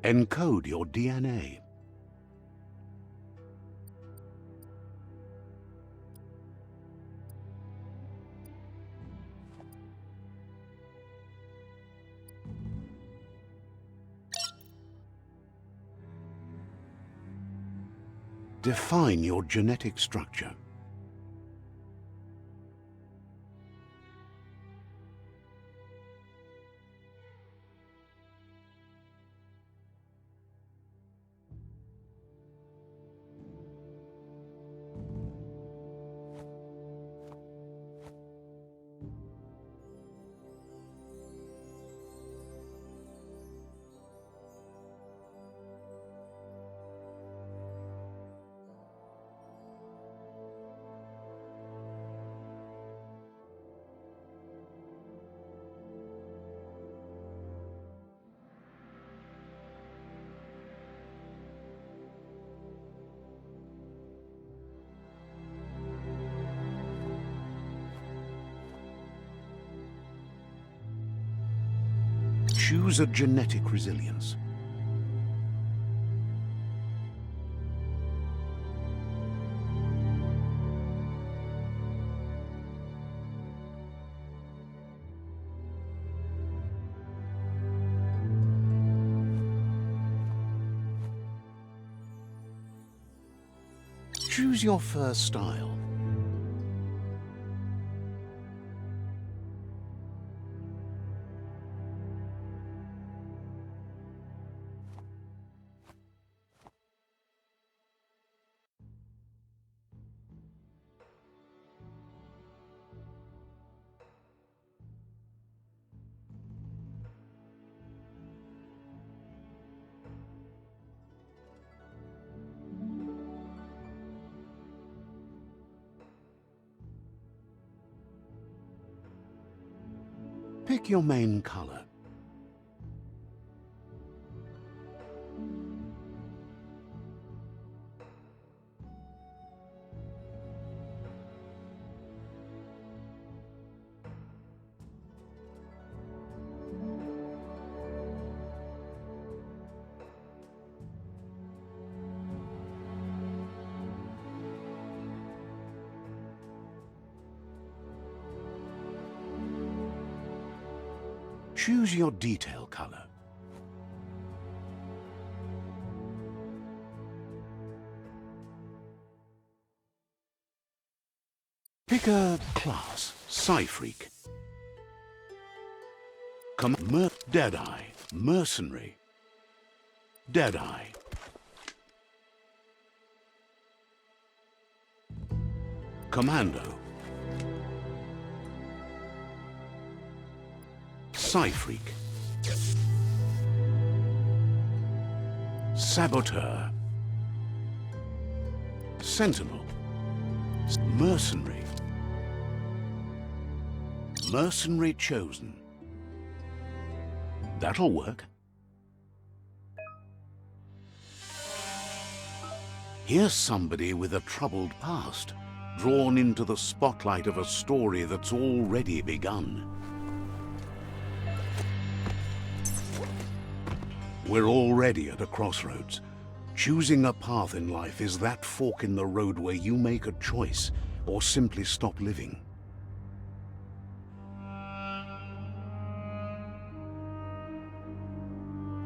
Encode your DNA. Define your genetic structure. Choose a genetic resilience. Choose your first style. Pick your main color. Choose your detail color. Pick a class, Psy-Freak. Deadeye, Mercenary. Deadeye. Commando. Psy-Freak. Saboteur. Sentinel. Mercenary. Mercenary chosen. That'll work. Here's somebody with a troubled past, drawn into the spotlight of a story that's already begun. We're already at a crossroads. Choosing a path in life is that fork in the road where you make a choice or simply stop living.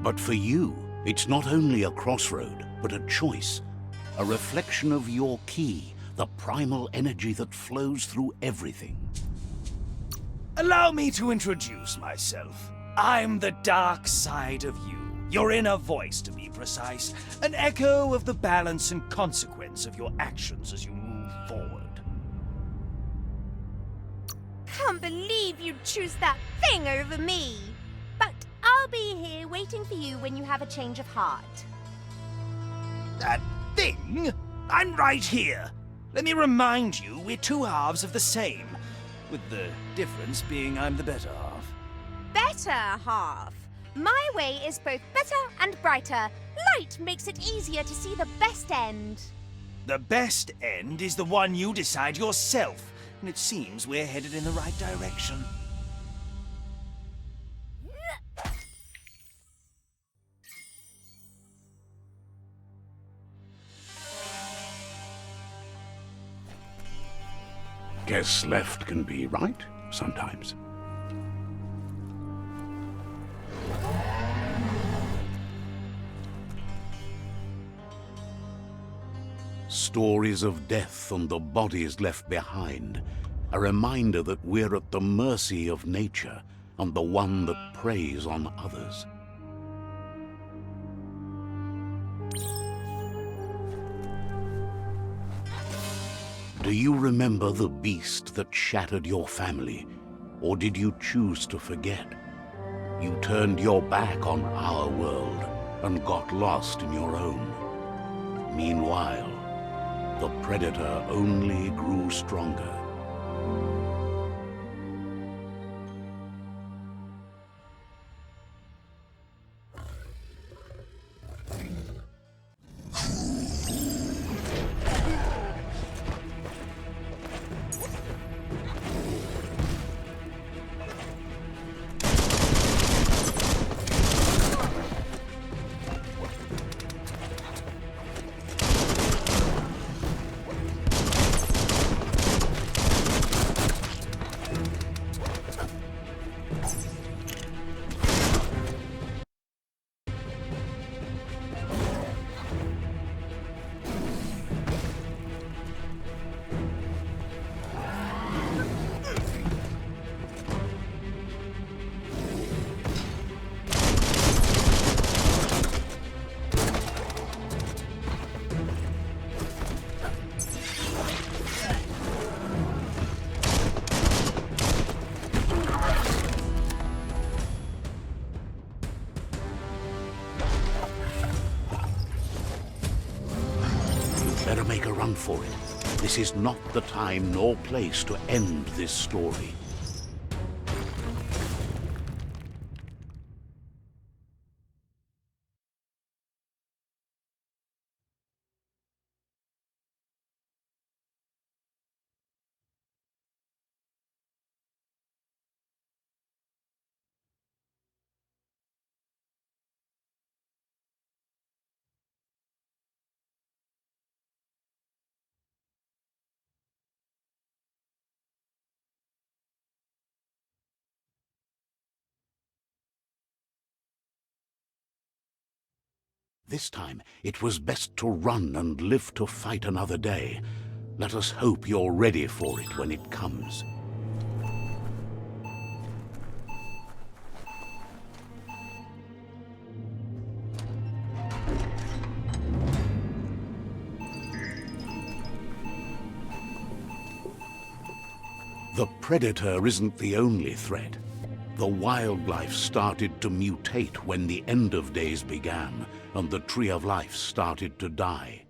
But for you, it's not only a crossroad, but a choice. A reflection of your ki, the primal energy that flows through everything. Allow me to introduce myself. I'm the dark side of you. Your inner voice, to be precise. An echo of the balance and consequence of your actions as you move forward. Can't believe you'd choose that thing over me. But I'll be here waiting for you when you have a change of heart. That thing? I'm right here. Let me remind you, we're two halves of the same. With the difference being I'm the better half. Better half? My way is both better and brighter. Light makes it easier to see the best end. The best end is the one you decide yourself, and it seems we're headed in the right direction. Guess left can be right sometimes. Stories of death and the bodies left behind, a reminder that we're at the mercy of nature and the one that preys on others. Do you remember the beast that shattered your family, or did you choose to forget? You turned your back on our world and got lost in your own. Meanwhile, the predator only grew stronger. Better make a run for it. This is not the time nor place to end this story. This time, it was best to run and live to fight another day. Let us hope you're ready for it when it comes. The predator isn't the only threat. The wildlife started to mutate when the end of days began, and the tree of life started to die.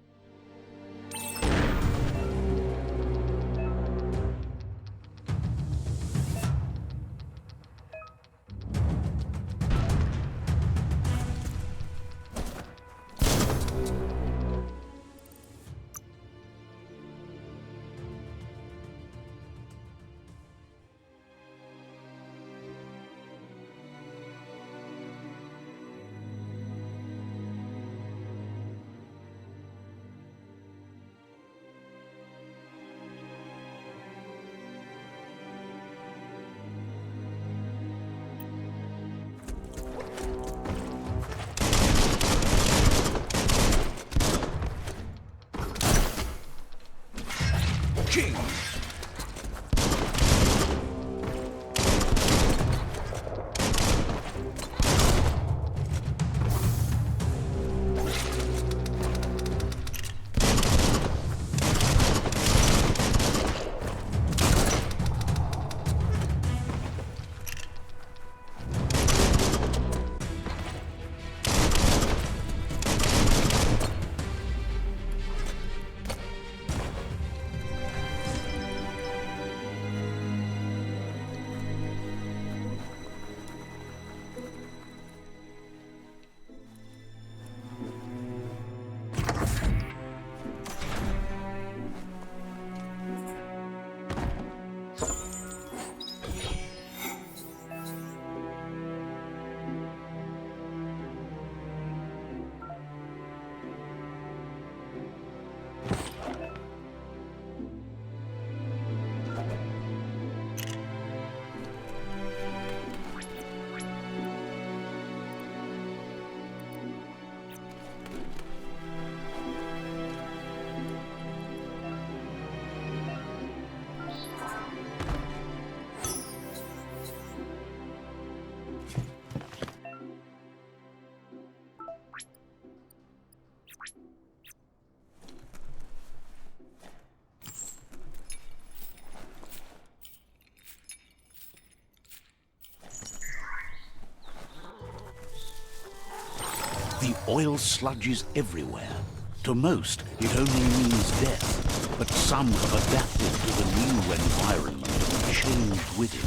The oil sludges everywhere. To most, it only means death, but some have adapted to the new environment and changed with it.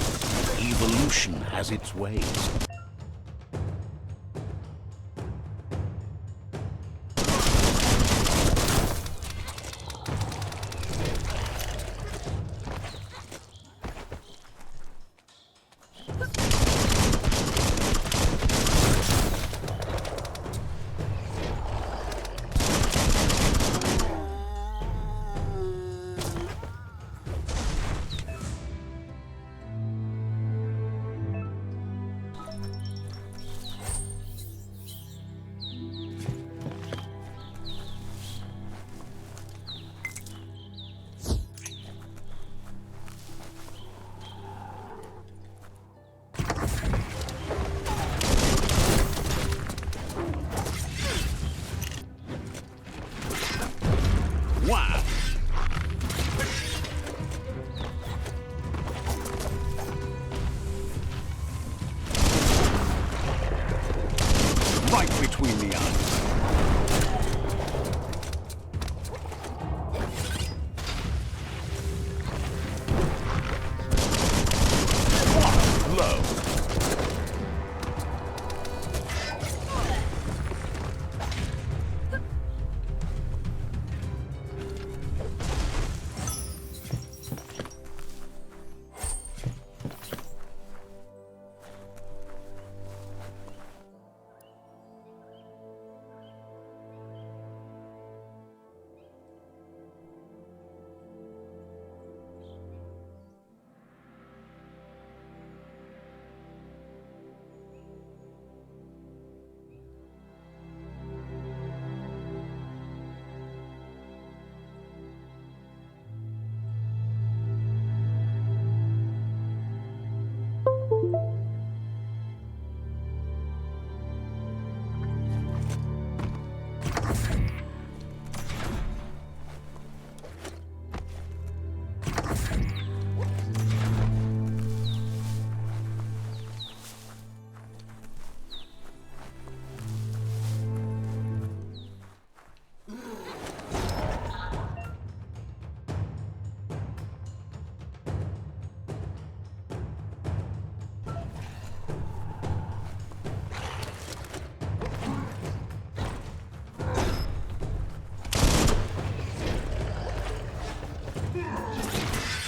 Evolution has its ways. Wow! Right between the eyes. What a blow!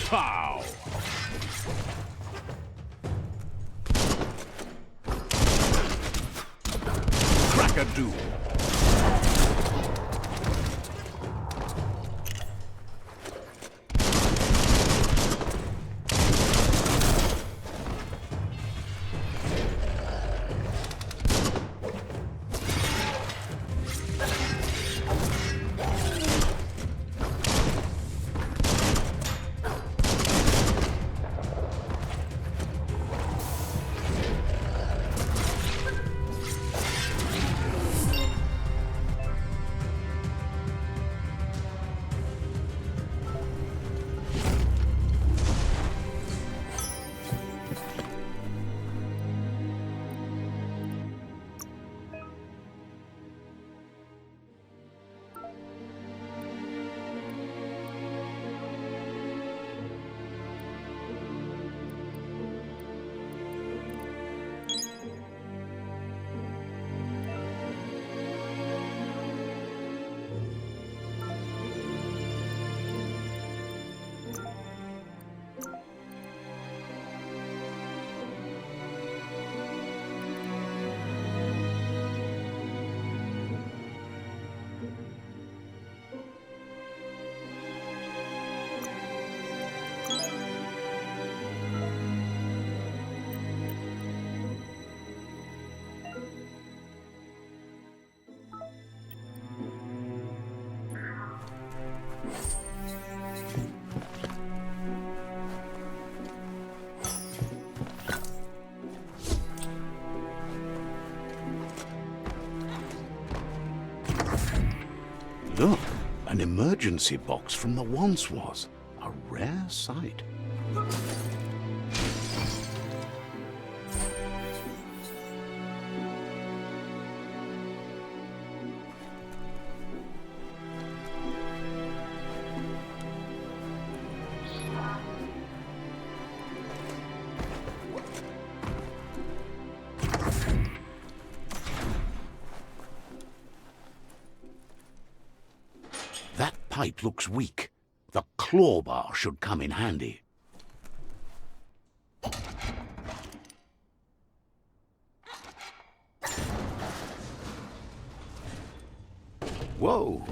Pow! Crack-a-doo! Look, an emergency box from the once was. A rare sight. fight looks weak. The claw bar should come in handy. Whoa!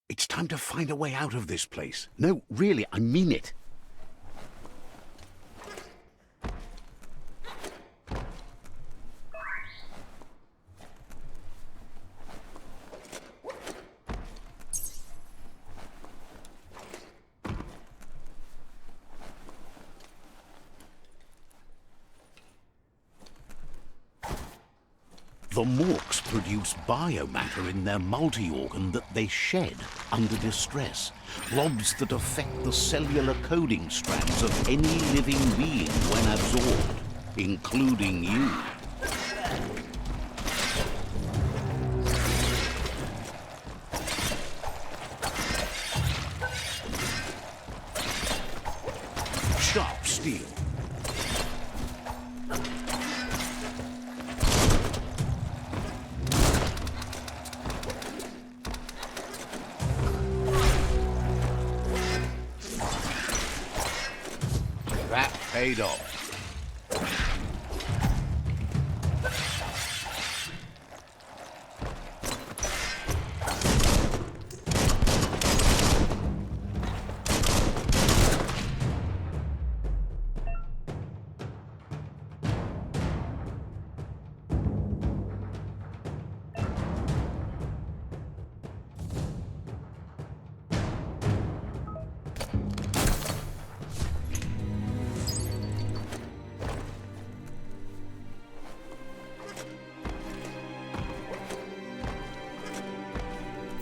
It's time to find a way out of this place. No, really, I mean it. The MORKS produce biomatter in their multi-organ that they shed under distress. Blobs that affect the cellular coding strands of any living being when absorbed, including you. Sharp steel. That paid off.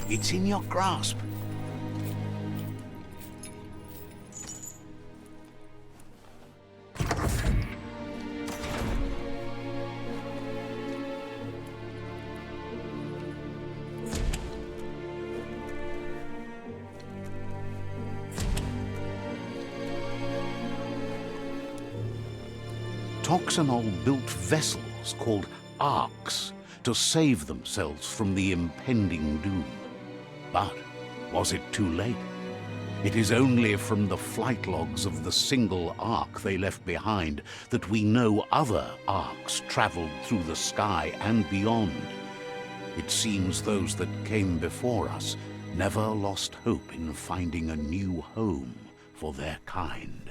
It's in your grasp. Toxanol built vessels called arcs to save themselves from the impending doom. But was it too late? It is only from the flight logs of the single arc they left behind that we know other arcs traveled through the sky and beyond. It seems those that came before us never lost hope in finding a new home for their kind.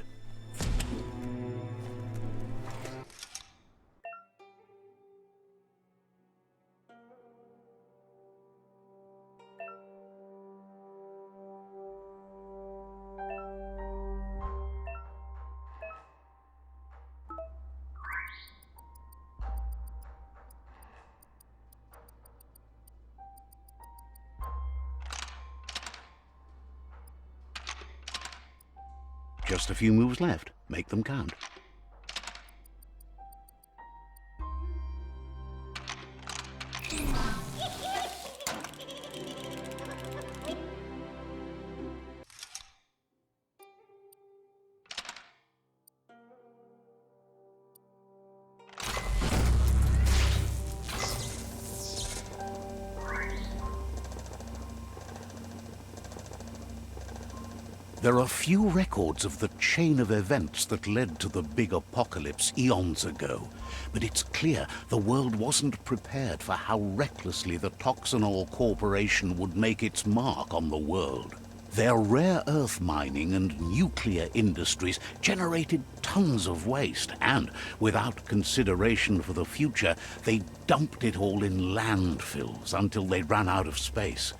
Just a few moves left. Make them count. There are few records of the chain of events that led to the big apocalypse eons ago, but it's clear the world wasn't prepared for how recklessly the Toxanol Corporation would make its mark on the world. Their rare earth mining and nuclear industries generated tons of waste, and without consideration for the future, they dumped it all in landfills until they ran out of space.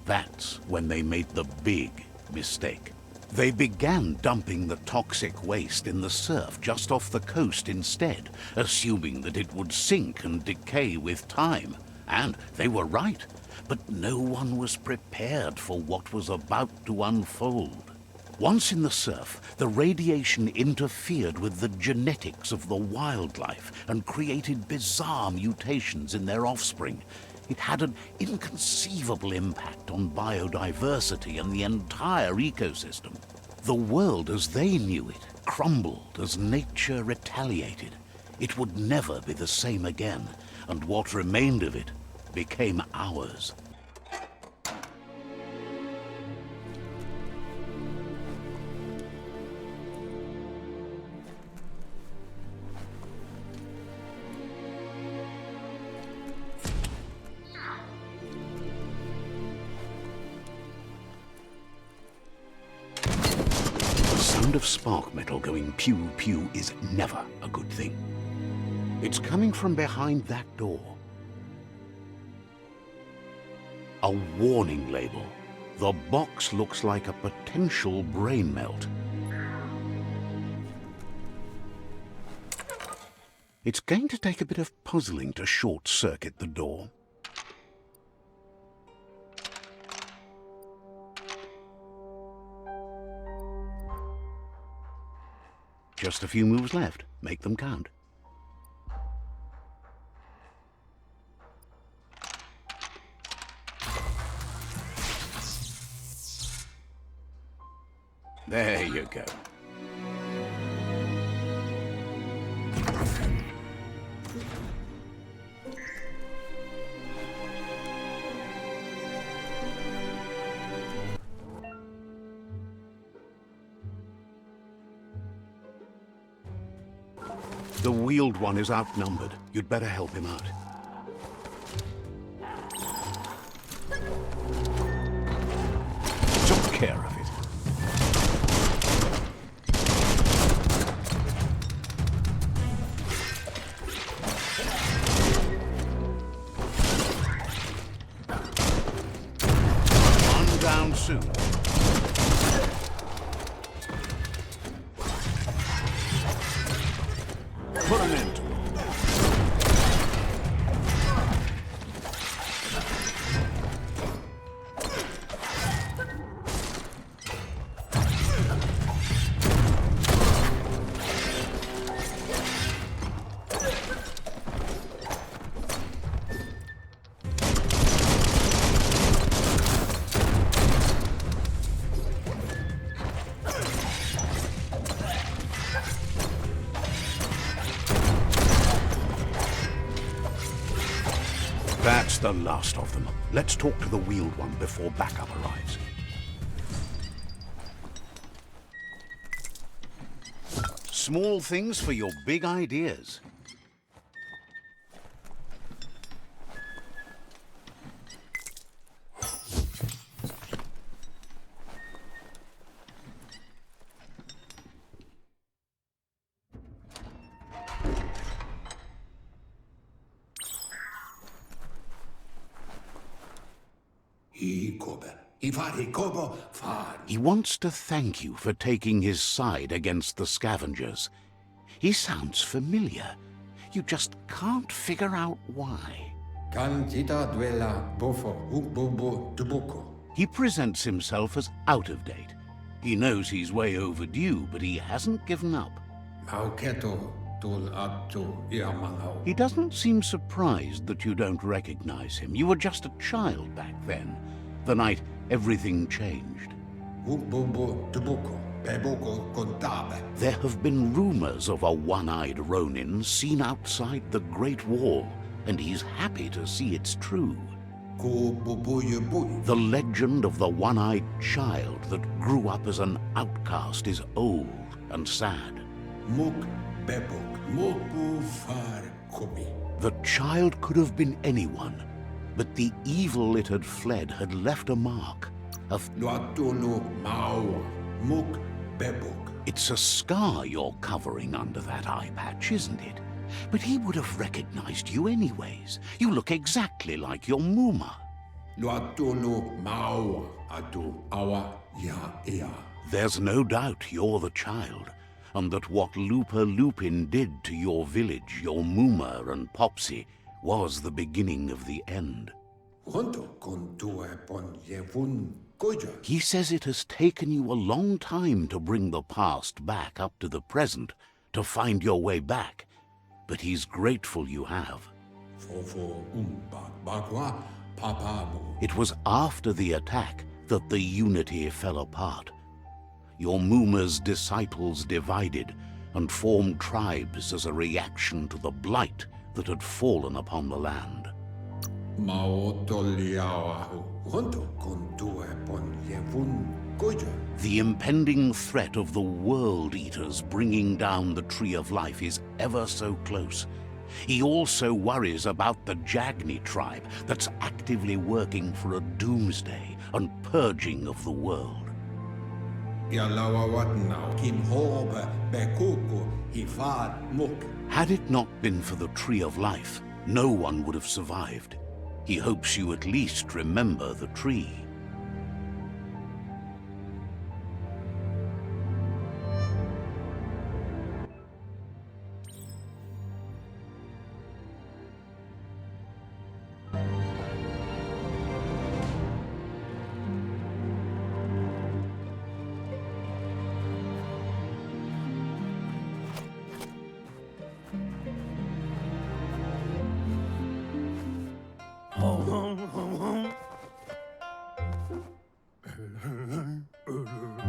That's when they made the big mistake. They began dumping the toxic waste in the surf just off the coast instead, assuming that it would sink and decay with time. And they were right, but no one was prepared for what was about to unfold. Once in the surf, the radiation interfered with the genetics of the wildlife and created bizarre mutations in their offspring. It had an inconceivable impact on biodiversity and the entire ecosystem. The world as they knew it crumbled as nature retaliated. It would never be the same again, and what remained of it became ours. sound of spark metal going pew-pew is never a good thing. It's coming from behind that door. A warning label. The box looks like a potential brain melt. It's going to take a bit of puzzling to short-circuit the door. Just a few moves left. Make them count. There you go. The wheeled one is outnumbered. You'd better help him out. Took care of it. One down soon. Put an end to it. That's the last of them. Let's talk to the wheeled one before backup arrives. Small things for your big ideas. He wants to thank you for taking his side against the scavengers. He sounds familiar. You just can't figure out why. He presents himself as out of date. He knows he's way overdue, but he hasn't given up. He doesn't seem surprised that you don't recognize him. You were just a child back then, the night everything changed. There have been rumors of a one-eyed Ronin seen outside the Great Wall, and he's happy to see it's true. The legend of the one-eyed child that grew up as an outcast is old and sad. The child could have been anyone, but the evil it had fled had left a mark. It's a scar you're covering under that eye patch, isn't it? But he would have recognized you anyways. You look exactly like your Muma. There's no doubt you're the child, and that what Lupa Lupin did to your village, your Muma and Popsy, was the beginning of the end. He says it has taken you a long time to bring the past back up to the present, to find your way back, but he's grateful you have. It was after the attack that the unity fell apart. Your Muma's disciples divided and formed tribes as a reaction to the blight that had fallen upon the land. The impending threat of the World Eaters bringing down the Tree of Life is ever so close. He also worries about the Jagni tribe that's actively working for a doomsday and purging of the world. Had it not been for the Tree of Life, no one would have survived. He hopes you at least remember the tree.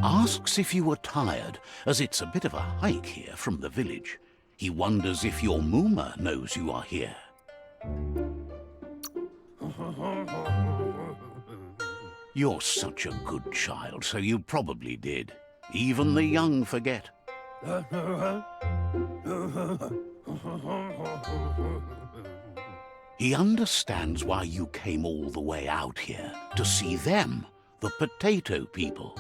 Asks if you were tired, as it's a bit of a hike here from the village. He wonders if your Mooma knows you are here. You're such a good child, so you probably did. Even the young forget. He understands why you came all the way out here, to see them, the potato people.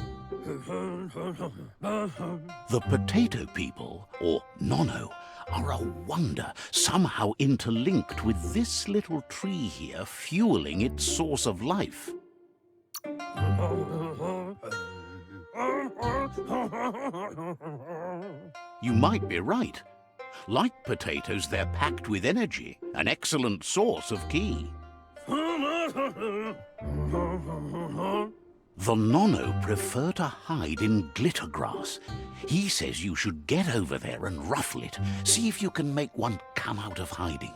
The potato people, or Nono, are a wonder, somehow interlinked with this little tree here fueling its source of life. You might be right. Like potatoes, they're packed with energy, an excellent source of ki. The Nono prefer to hide in glitter grass. He says you should get over there and ruffle it. See if you can make one come out of hiding.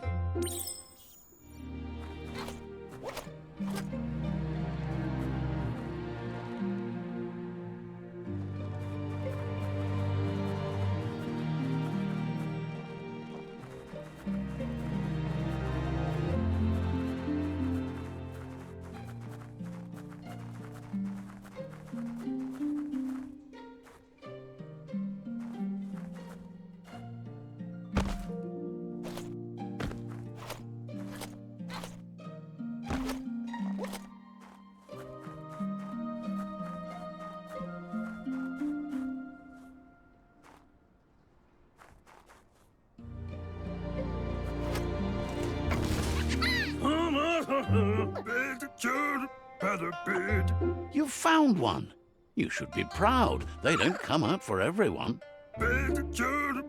You found one. You should be proud. They don't come out for everyone. The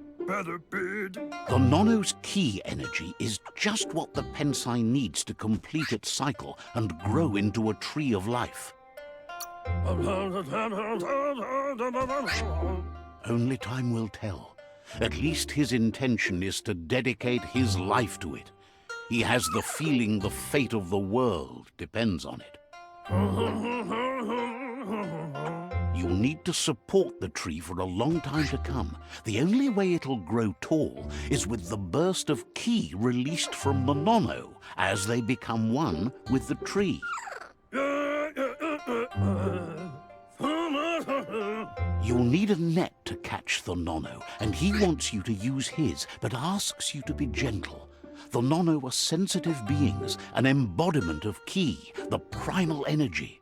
Nono's ki energy is just what the Pensai needs to complete its cycle and grow into a tree of life. Only time will tell. At least his intention is to dedicate his life to it. He has the feeling the fate of the world depends on it. You'll need to support the tree for a long time to come. The only way it'll grow tall is with the burst of ki released from the Nono as they become one with the tree. You'll need a net to catch the Nono, and he wants you to use his, but asks you to be gentle. The Nono are sensitive beings, an embodiment of ki, the primal energy.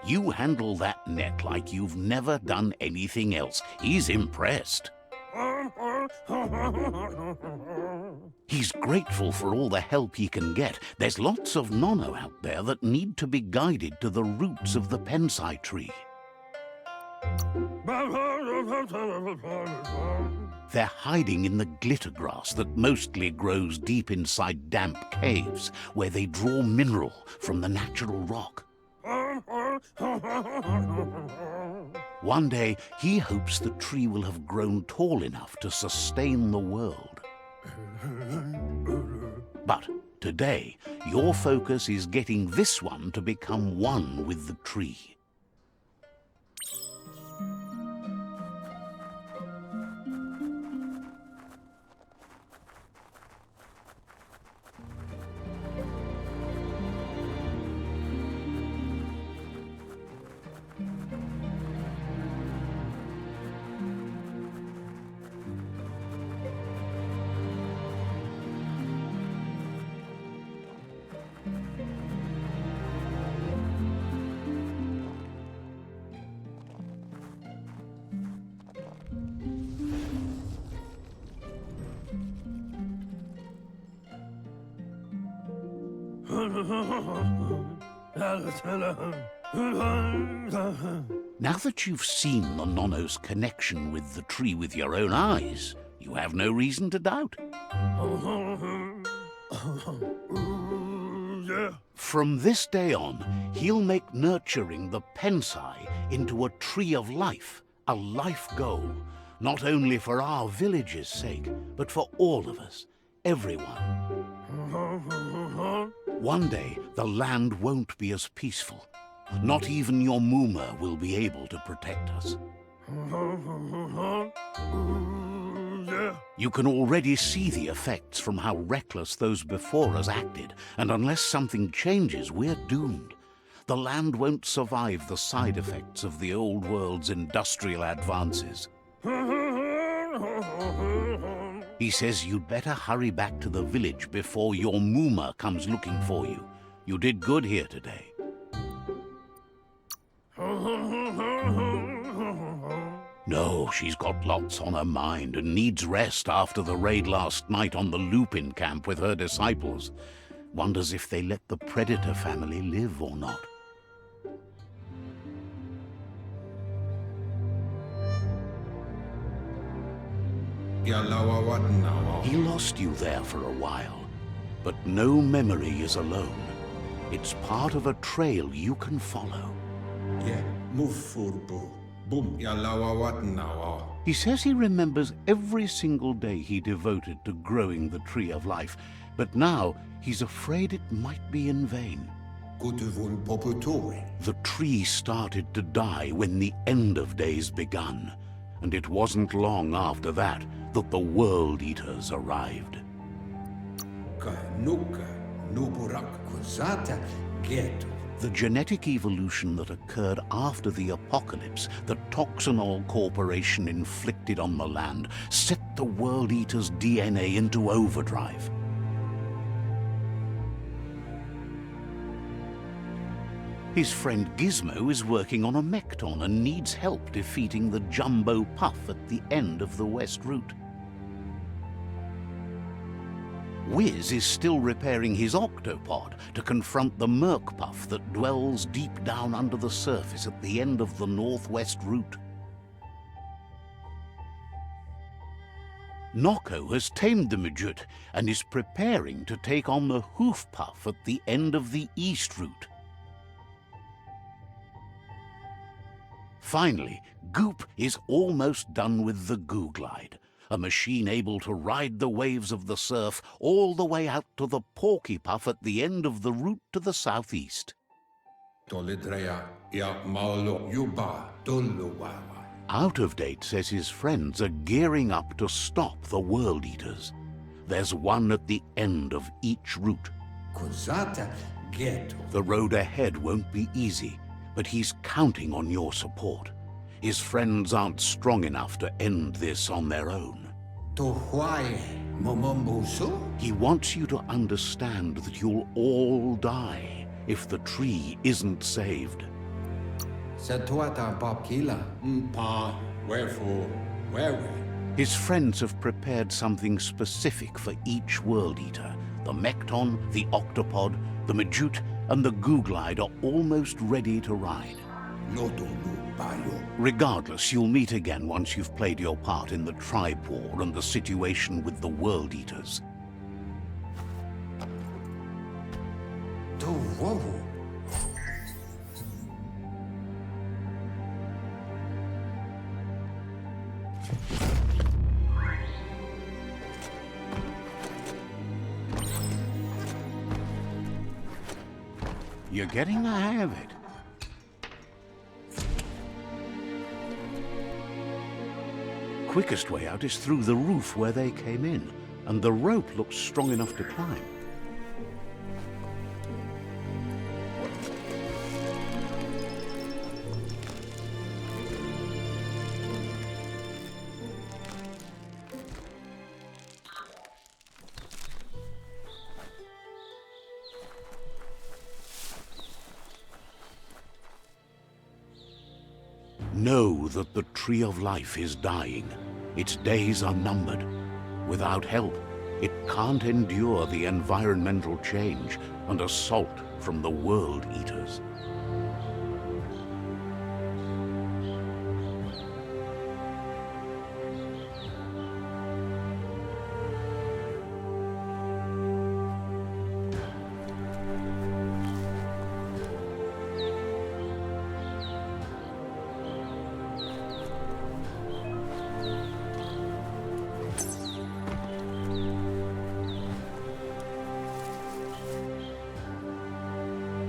You handle that net like you've never done anything else. He's impressed. He's grateful for all the help he can get. There's lots of Nono out there that need to be guided to the roots of the Pensai tree. They're hiding in the glitter grass that mostly grows deep inside damp caves, where they draw mineral from the natural rock. One day, he hopes the tree will have grown tall enough to sustain the world. But today, your focus is getting this one to become one with the tree. Now that you've seen the Nono's connection with the tree with your own eyes, you have no reason to doubt. From this day on, he'll make nurturing the Pensai into a tree of life, a life goal, not only for our village's sake, but for all of us, everyone. One day, the land won't be as peaceful. Not even your Muma will be able to protect us. You can already see the effects from how reckless those before us acted, and unless something changes, we're doomed. The land won't survive the side effects of the old world's industrial advances. He says you'd better hurry back to the village before your Muma comes looking for you. You did good here today. No, she's got lots on her mind and needs rest after the raid last night on the Lupin camp with her disciples. Wonders if they let the Predator family live or not. He lost you there for a while, but no memory is alone. It's part of a trail you can follow. He says he remembers every single day he devoted to growing the Tree of Life, but now he's afraid it might be in vain. The tree started to die when the end of days begun, and it wasn't long after that that the World Eaters arrived. The genetic evolution that occurred after the apocalypse that Toxanol Corporation inflicted on the land set the World Eater's DNA into overdrive. His friend Gizmo is working on a Mekton and needs help defeating the Jumbo Puff at the end of the West Route. Wiz is still repairing his octopod to confront the Merc Puff that dwells deep down under the surface at the end of the Northwest Route. Noko has tamed the Midget and is preparing to take on the Hoof Puff at the end of the East Route. Finally, Goop is almost done with the Googlide, a machine able to ride the waves of the surf all the way out to the Porky Puff at the end of the route to the southeast. Out of Date says his friends are gearing up to stop the World Eaters. There's one at the end of each route. The road ahead won't be easy, but he's counting on your support. His friends aren't strong enough to end this on their own. He wants you to understand that you'll all die if the tree isn't saved. His friends have prepared something specific for each World Eater. The Mekton, the Octopod, the Majute, and the Googlide are almost ready to ride. Regardless, you'll meet again once you've played your part in the tribe war and the situation with the World Eaters. You're getting the hang of it. Quickest way out is through the roof where they came in, and the rope looks strong enough to climb. Know that the Tree of Life is dying. Its days are numbered. Without help, It can't endure the environmental change and assault from the World Eaters.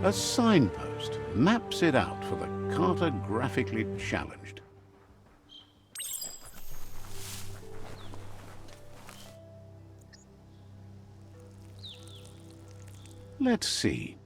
A signpost maps it out for the cartographically challenged. Let's see.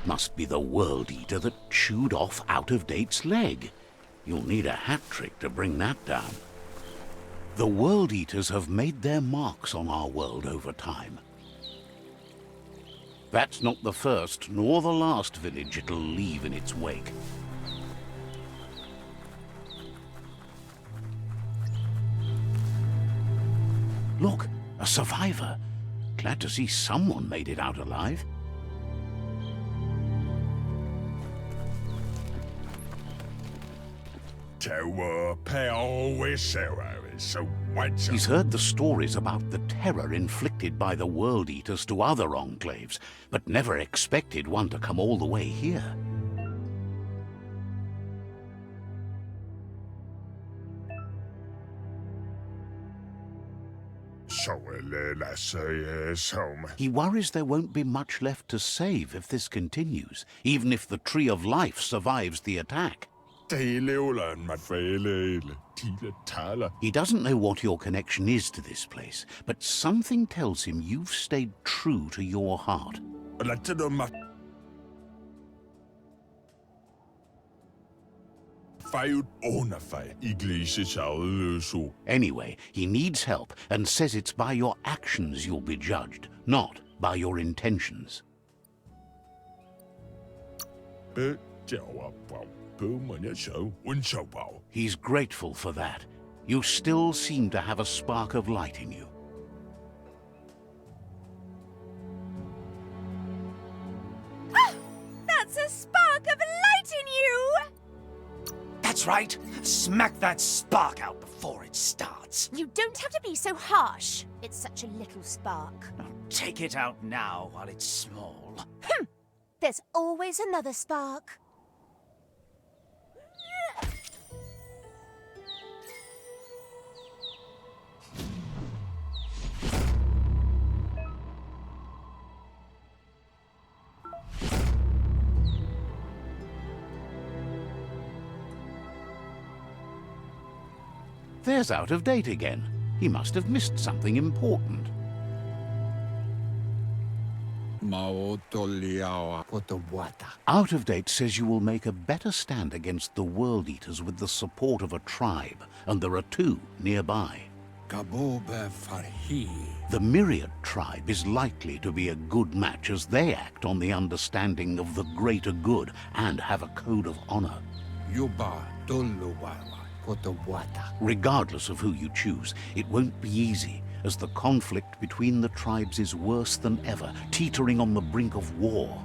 Must be the World Eater that chewed off Out-of-Date's leg. You'll need a hat trick to bring that down. The World Eaters have made their marks on our world over time. That's not the first nor the last village it'll leave in its wake. Look, a survivor. Glad to see someone made it out alive. He's heard the stories about the terror inflicted by the World Eaters to other enclaves, but never expected one to come all the way here. He worries there won't be much left to save if this continues, even if the Tree of Life survives the attack. He doesn't know what your connection is to this place, but something tells him you've stayed true to your heart. Anyway, he needs help and says it's by your actions you'll be judged, not by your intentions. He's grateful for that. You still seem to have a spark of light in you. Ah! That's a spark of light in you! That's right. Smack that spark out before it starts. You don't have to be so harsh. It's such a little spark. Now take it out now while it's small. There's always another spark. There's Out-of-Date again. He must have missed something important. Out-of-Date says you will make a better stand against the World Eaters with the support of a tribe, and there are two nearby. The Myriad tribe is likely to be a good match as they act on the understanding of the greater good and have a code of honor. Regardless of who you choose, it won't be easy, as the conflict between the tribes is worse than ever, teetering on the brink of war.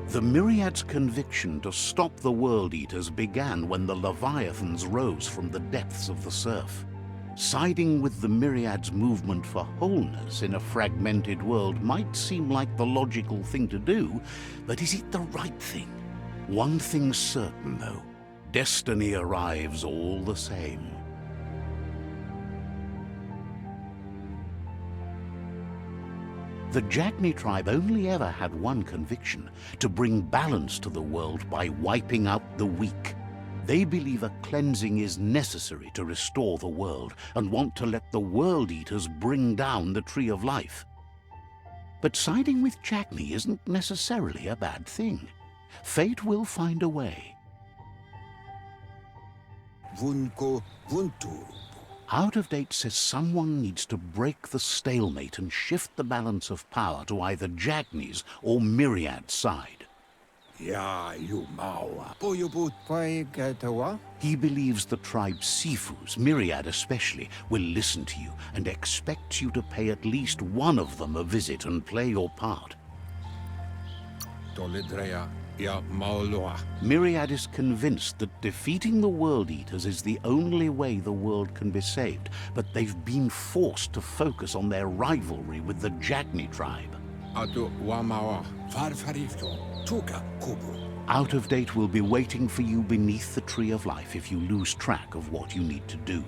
The Myriad's conviction to stop the World Eaters began when the Leviathans rose from the depths of the surf. Siding with the Myriad's movement for wholeness in a fragmented world might seem like the logical thing to do, but is it the right thing? One thing's certain, though. Destiny arrives all the same. The Jagni tribe only ever had one conviction: to bring balance to the world by wiping out the weak. They believe a cleansing is necessary to restore the world and want to let the World Eaters bring down the Tree of Life. But siding with Jagni isn't necessarily a bad thing. Fate will find a way. Vunko Vuntu. Out of Date says someone needs to break the stalemate and shift the balance of power to either Jagni's or Myriad's side. Ya you maua. Boyobut. Paigatawa. He believes the tribe Sifus, Myriad especially, will listen to you and expects you to pay at least one of them a visit and play your part. Tolidrea. Ya maulua. Myriad is convinced that defeating the World Eaters is the only way the world can be saved, but they've been forced to focus on their rivalry with the Jagni tribe. Atu wamawa. Farfarifto. Tuka kubu. Out of Date will be waiting for you beneath the Tree of Life if you lose track of what you need to do.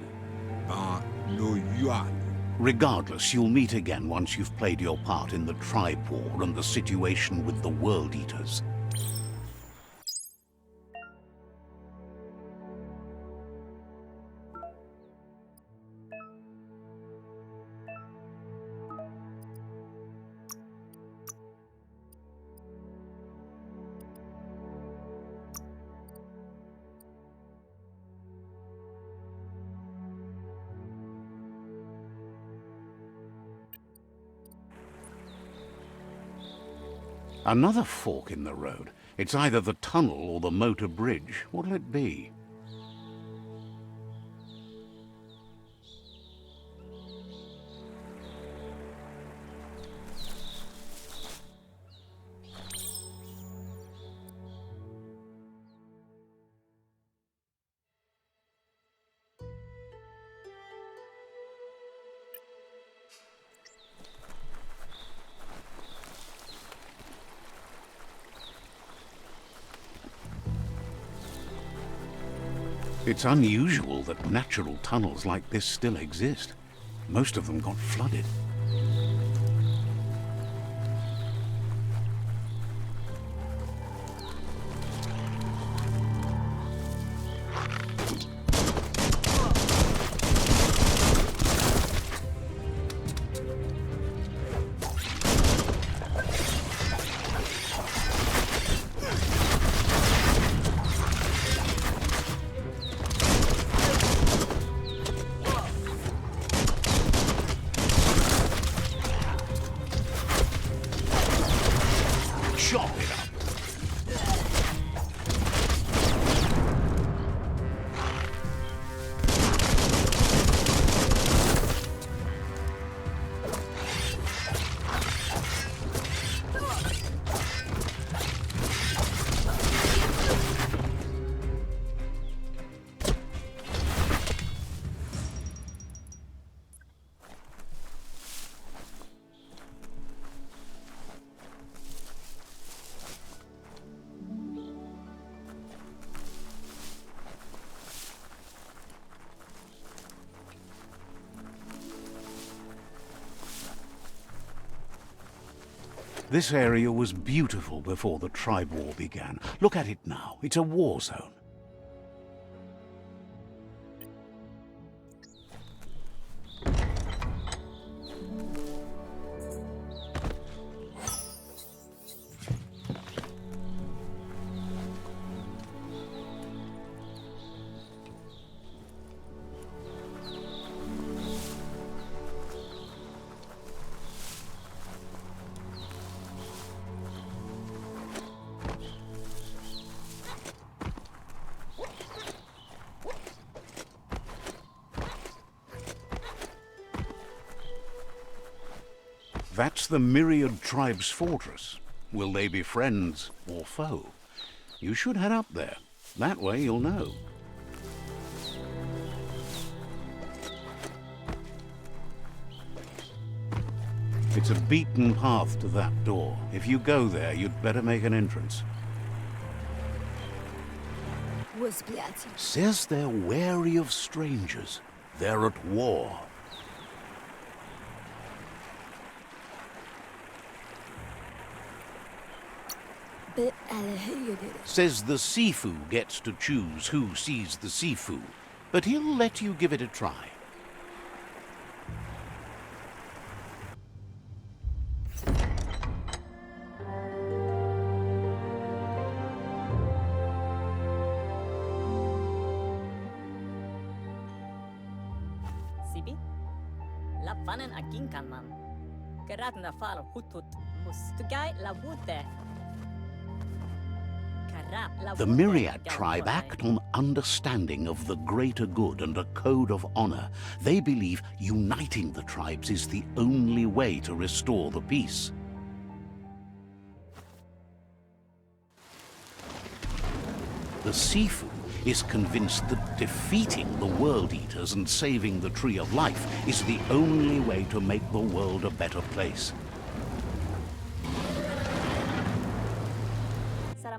Ba no yuan. Regardless, you'll meet again once you've played your part in the tribe war and the situation with the World Eaters. Another fork in the road. It's either the tunnel or the motor bridge. What'll it be? It's unusual that natural tunnels like this still exist. Most of them got flooded. Chop it up. This area was beautiful before the tribe war began. Look at it now. It's a war zone. That's the Myriad tribe's fortress. Will they be friends or foe? You should head up there. That way you'll know. It's a beaten path to that door. If you go there, you'd better make an entrance. Says they're wary of strangers. They're at war. Says the Sifu gets to choose who sees the Sifu, but he'll let you give it a try. Sibi? Lapvanen aginkanman. Geratna fal hutut mustugai la wute. The Myriad tribe act on understanding of the greater good and a code of honor. They believe uniting the tribes is the only way to restore the peace. The Sifu is convinced that defeating the World Eaters and saving the Tree of Life is the only way to make the world a better place.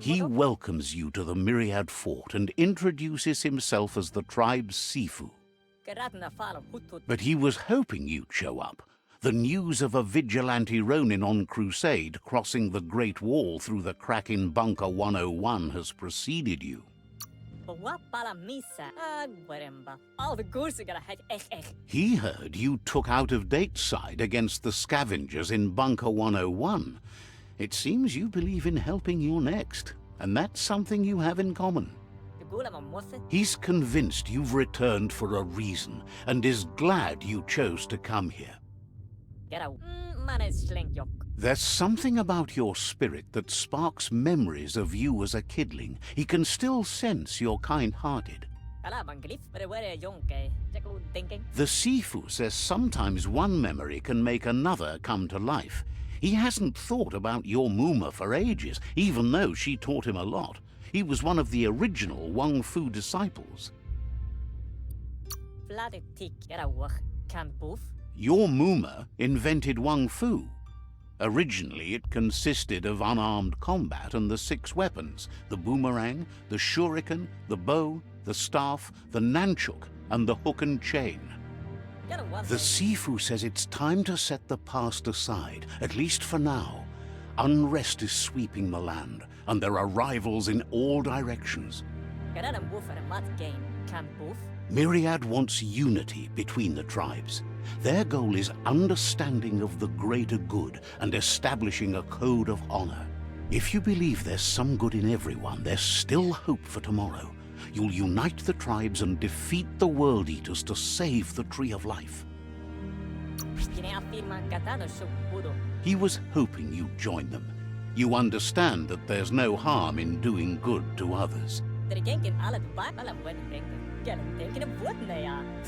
He welcomes you to the Myriad Fort and introduces himself as the tribe's Sifu. But he was hoping you'd show up. The news of a vigilante Ronin on crusade crossing the Great Wall through the crack in Bunker 101 has preceded you. He heard you took out-of-date side against the scavengers in Bunker 101. It seems you believe in helping your next, and that's something you have in common. He's convinced you've returned for a reason, and is glad you chose to come here. There's something about your spirit that sparks memories of you as a kidling. He can still sense you're kind-hearted. The Sifu says sometimes one memory can make another come to life. He hasn't thought about your Muma for ages, even though she taught him a lot. He was one of the original Wang Fu disciples. Your Muma invented Wang Fu. Originally, it consisted of unarmed combat and the 6 weapons: the boomerang, the shuriken, the bow, the staff, the nunchuk, and the hook and chain. The Sifu says it's time to set the past aside, at least for now. Unrest is sweeping the land, and there are rivals in all directions. Myriad wants unity between the tribes. Their goal is understanding of the greater good and establishing a code of honor. If you believe there's some good in everyone, there's still hope for tomorrow. You'll unite the tribes and defeat the World Eaters to save the Tree of Life. He was hoping you'd join them. You understand that there's no harm in doing good to others. The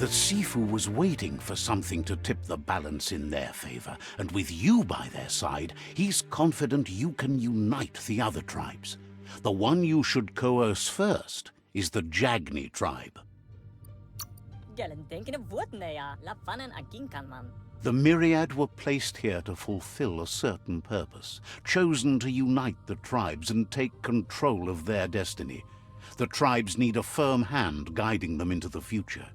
Sifu was waiting for something to tip the balance in their favor, and with you by their side, he's confident you can unite the other tribes. The one you should coerce first is the Jagni tribe. The Myriad were placed here to fulfill a certain purpose, chosen to unite the tribes and take control of their destiny. The tribes need a firm hand guiding them into the future.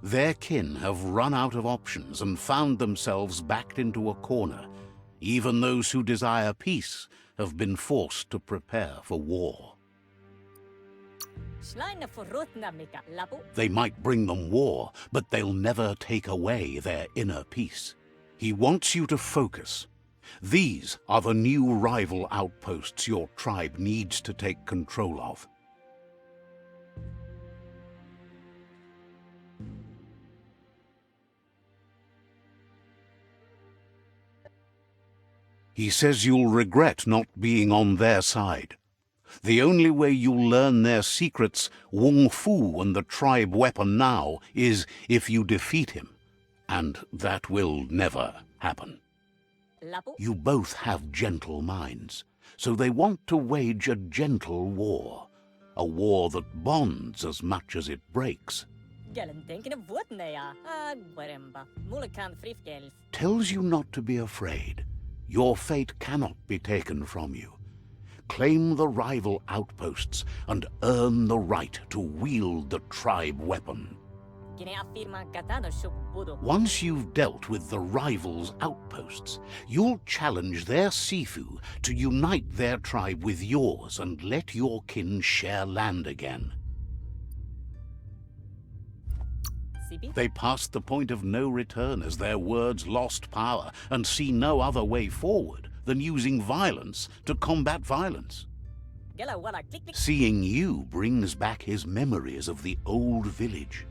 Their kin have run out of options and found themselves backed into a corner. Even those who desire peace have been forced to prepare for war. They might bring them war, but they'll never take away their inner peace. He wants you to focus. These are the new rival outposts your tribe needs to take control of. He says you'll regret not being on their side. The only way you'll learn their secrets, Wung Fu and the tribe weapon now, is if you defeat him. And that will never happen. You both have gentle minds, so they want to wage a gentle war. A war that bonds as much as it breaks. Tells you not to be afraid. Your fate cannot be taken from you. claim the rival outposts, and earn the right to wield the tribe weapon. Once you've dealt with the rival's outposts, you'll challenge their Sifu to unite their tribe with yours and let your kin share land again. They passed the point of no return as their words lost power and see no other way forward than using violence to combat violence. Seeing you brings back his memories of the old village.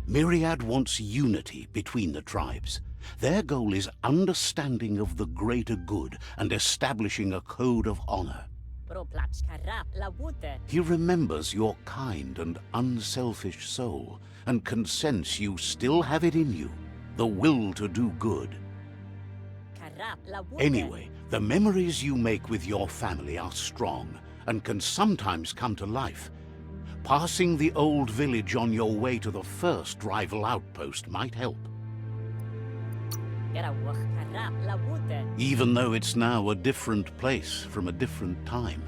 Myriad wants unity between the tribes. Their goal is understanding of the greater good and establishing a code of honor. He remembers your kind and unselfish soul and can sense you still have it in you, the will to do good. Anyway, the memories you make with your family are strong and can sometimes come to life. Passing the old village on your way to the first rival outpost might help. Even though it's now a different place from a different time,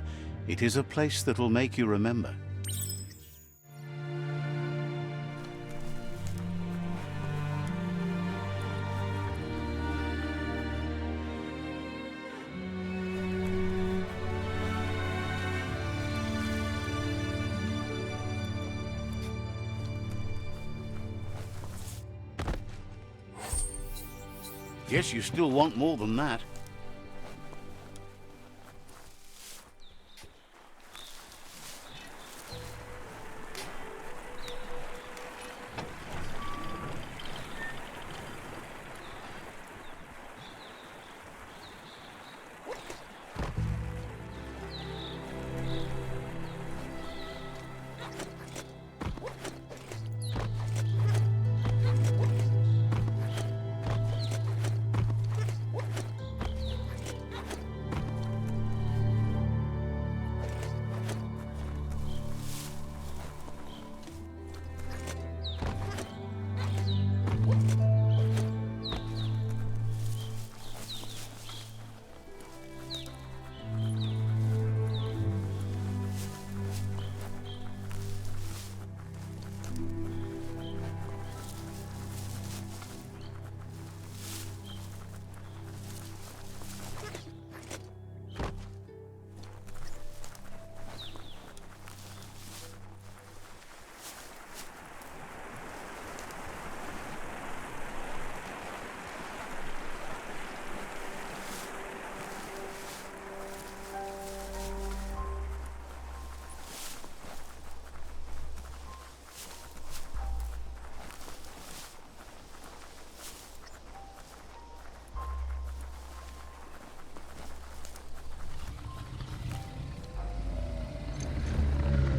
it is a place that'll make you remember. Guess you still want more than that.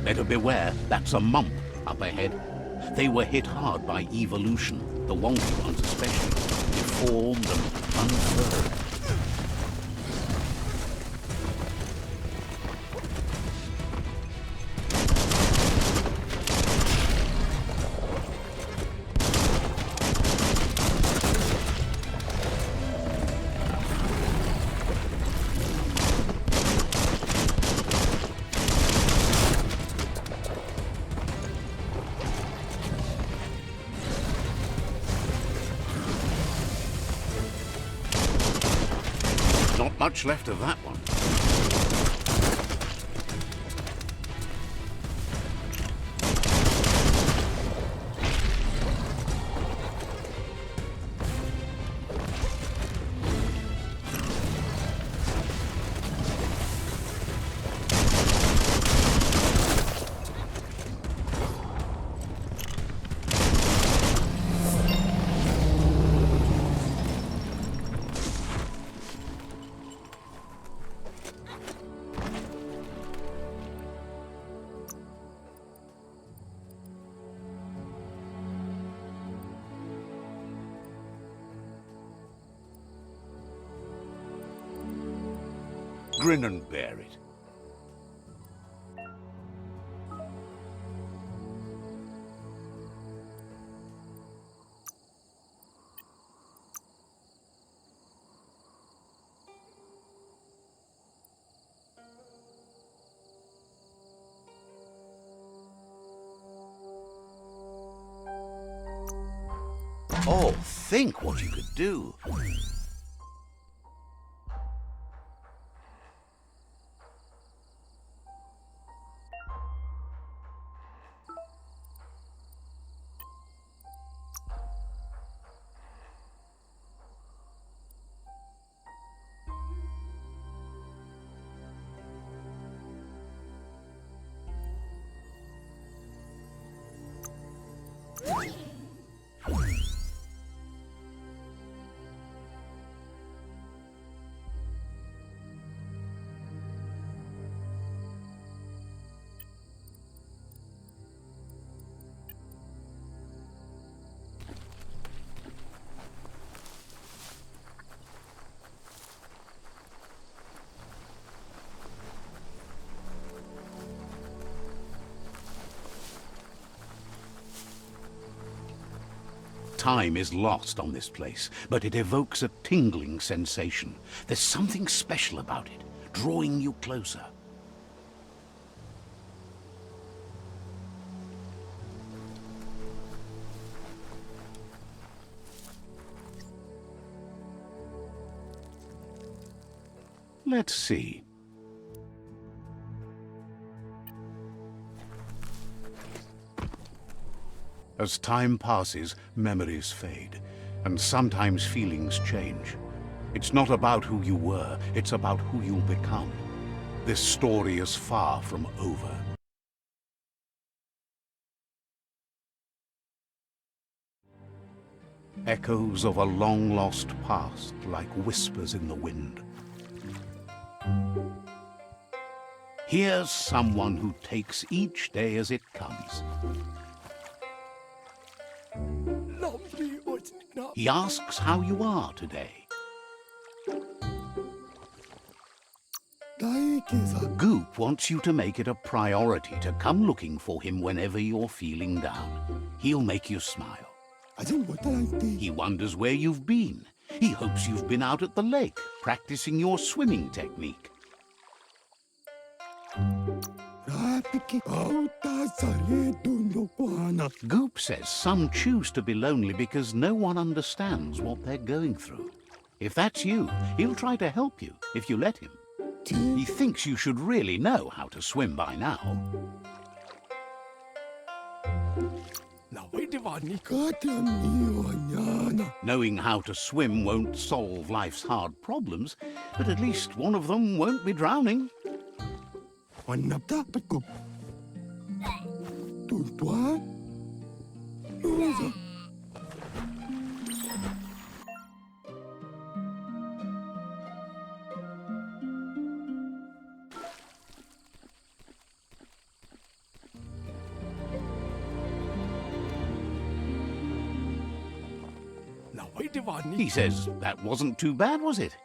Better beware, that's a mump up ahead. They were hit hard by evolution, the wonky ones especially, deformed and unfurled. Not much left of that one. Grin and bear it. Oh, think what you could do. Time is lost on this place, but it evokes a tingling sensation. There's something special about it, drawing you closer. Let's see. As time passes, memories fade, and sometimes feelings change. It's not about who you were, it's about who you'll become. This story is far from over. Echoes of a long-lost past, like whispers in the wind. Here's someone who takes each day as it comes. He asks how you are today. Goop wants you to make it a priority to come looking for him whenever you're feeling down. He'll make you smile. He wonders where you've been. He hopes you've been out at the lake, practicing your swimming technique. Goop says some choose to be lonely because no one understands what they're going through. If that's you, he'll try to help you if you let him. He thinks you should really know how to swim by now. Knowing how to swim won't solve life's hard problems, but at least one of them won't be drowning. He says that wasn't too bad, was it?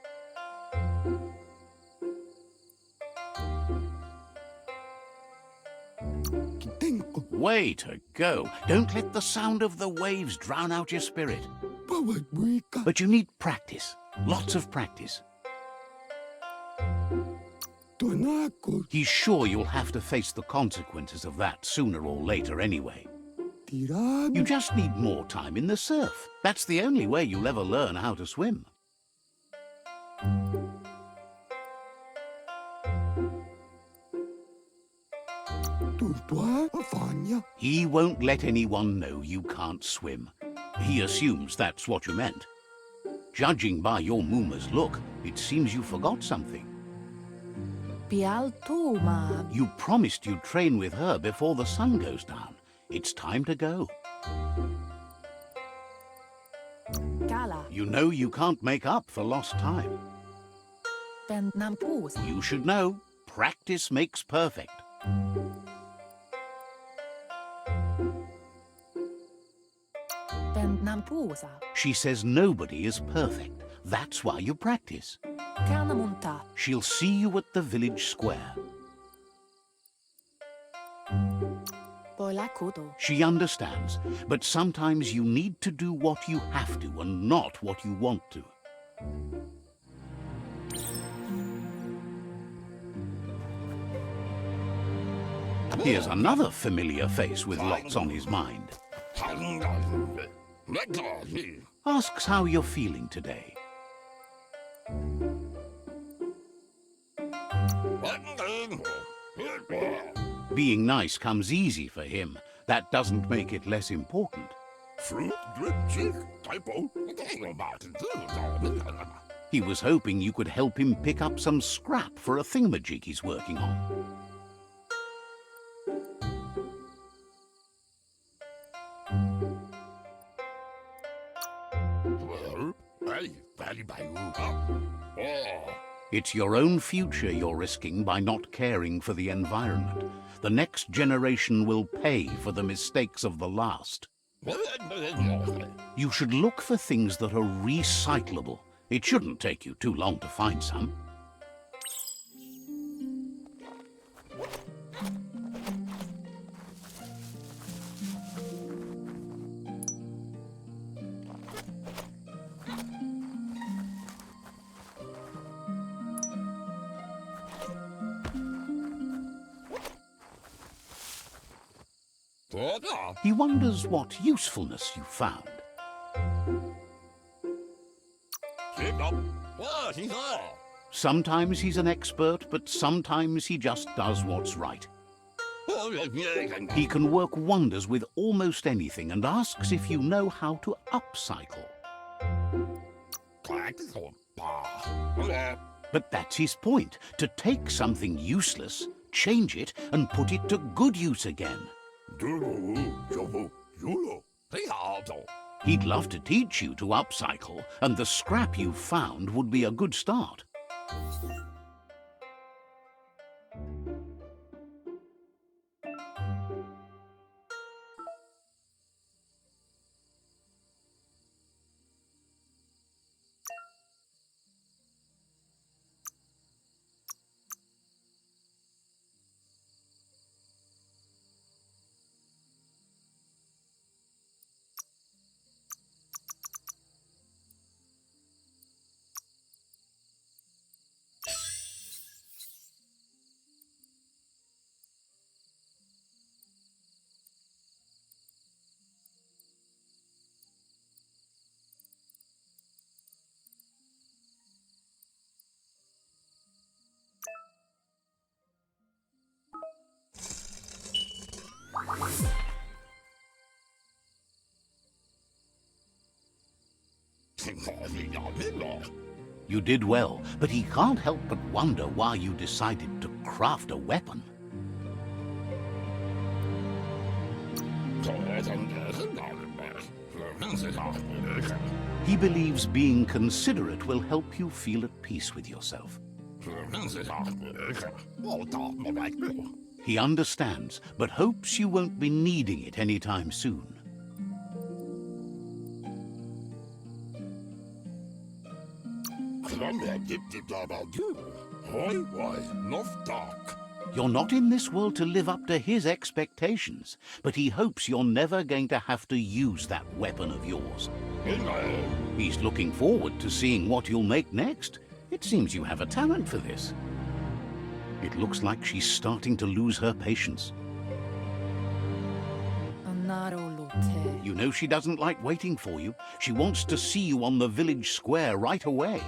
Way to go. Don't let the sound of the waves drown out your spirit. But you need practice. Lots of practice. He's sure you'll have to face the consequences of that sooner or later anyway. You just need more time in the surf. That's the only way you'll ever learn how to swim. He won't let anyone know you can't swim. He assumes that's what you meant. Judging by your Muma's look, it seems you forgot something. You promised you'd train with her before the sun goes down. It's time to go. You know you can't make up for lost time. You should know, practice makes perfect. She says nobody is perfect. That's why you practice. She'll see you at the village square. She understands, but sometimes you need to do what you have to and not what you want to. Here's another familiar face with lots on his mind. Asks how you're feeling today. Being nice comes easy for him. That doesn't make it less important. He was hoping you could help him pick up some scrap for a thingamajig he's working on. It's your own future you're risking by not caring for the environment. The next generation will pay for the mistakes of the last. You should look for things that are recyclable. It shouldn't take you too long to find some. He wonders what usefulness you found. Sometimes he's an expert, but sometimes he just does what's right. He can work wonders with almost anything and asks if you know how to upcycle. But that's his point, to take something useless, change it, and put it to good use again. He'd love to teach you to upcycle, and the scrap you found would be a good start. You did well, but he can't help but wonder why you decided to craft a weapon. He believes being considerate will help you feel at peace with yourself. He understands, but hopes you won't be needing it anytime soon. You're not in this world to live up to his expectations, but he hopes you're never going to have to use that weapon of yours. He's looking forward to seeing what you'll make next. It seems you have a talent for this. It looks like she's starting to lose her patience. You know she doesn't like waiting for you. She wants to see you on the village square right away.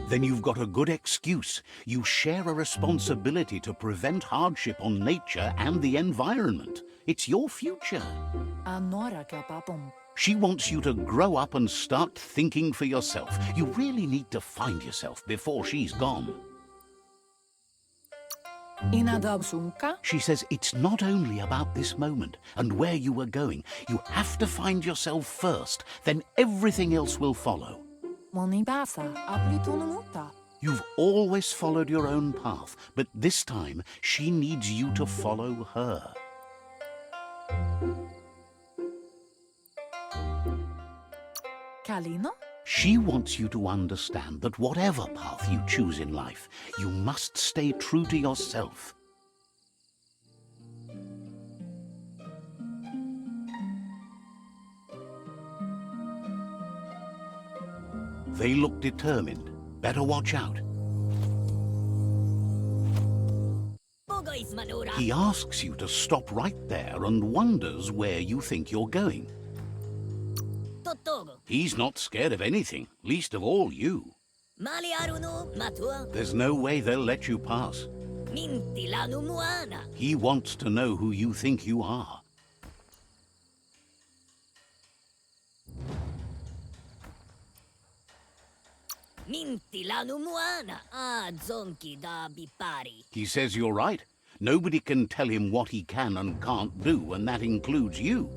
Then you've got a good excuse. You share a responsibility to prevent hardship on nature and the environment. It's your future. She wants you to grow up and start thinking for yourself. You really need to find yourself before she's gone. She says it's not only about this moment and where you were going. You have to find yourself first, then everything else will follow. You've always followed your own path, but this time she needs you to follow her. She wants you to understand that whatever path you choose in life, you must stay true to yourself. They look determined. Better watch out. voice, Manura. He asks you to stop right there and wonders where you think you're going. Totogo. He's not scared of anything, least of all you. Mali aruno matua. There's no way they'll let you pass. Minti lanu muana. He wants to know who you think you are. Minti lanu muana. Ah, zonki da bipari. He says you're right. Nobody can tell him what he can and can't do, and that includes you.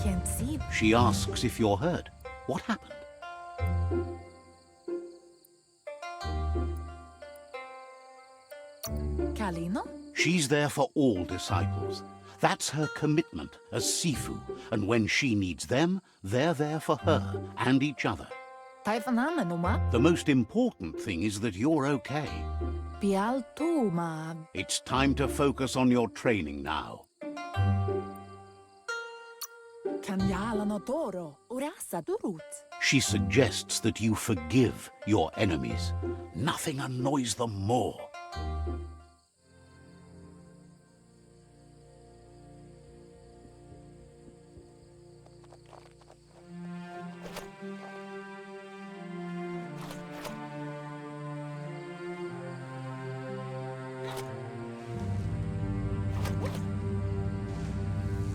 Can't see. She asks if you're hurt. What happened? Kalino? She's there for all disciples. That's her commitment as Sifu, and when she needs them, they're there for her and each other. Taifanana numa. The most important thing is that you're okay. Pial tu ma. It's time to focus on your training now. Kanyala no toro. Urasa durut. She suggests that you forgive your enemies. Nothing annoys them more.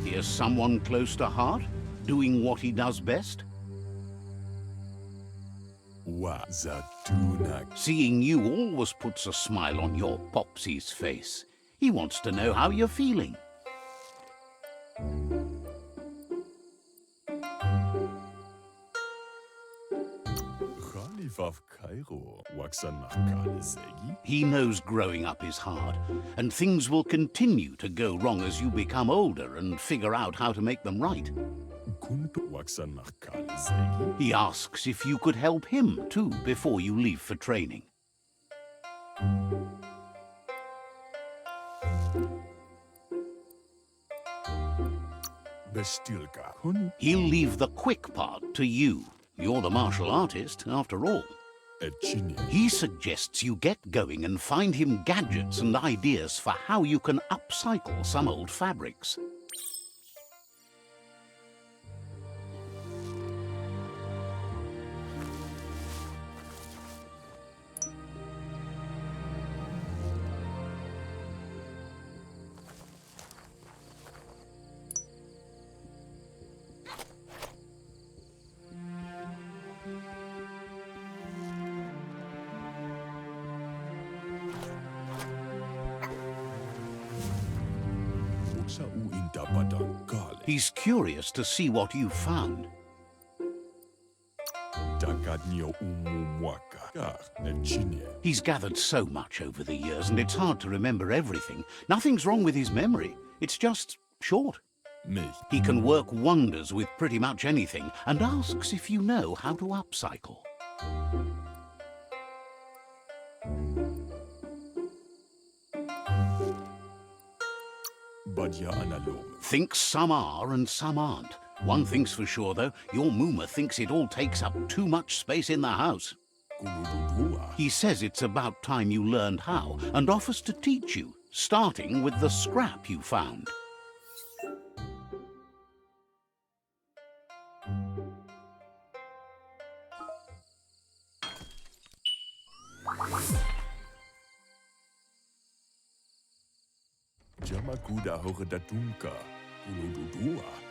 Here's someone close to heart, doing what he does best. Seeing you always puts a smile on your Popsy's face. He wants to know how you're feeling. He knows growing up is hard, and things will continue to go wrong as you become older and figure out how to make them right. He asks if you could help him too before you leave for training. He'll leave the quick part to you. You're the martial artist, after all. He suggests you get going and find him gadgets and ideas for how you can upcycle some old fabrics. He's curious to see what you've found. He's gathered so much over the years, and it's hard to remember everything. Nothing's wrong with his memory. It's just short. He can work wonders with pretty much anything, and asks if you know how to upcycle. Thinks some are and some aren't. One thing's for sure, though, your Mooma thinks it all takes up too much space in the house. He says it's about time you learned how, and offers to teach you, starting with the scrap you found.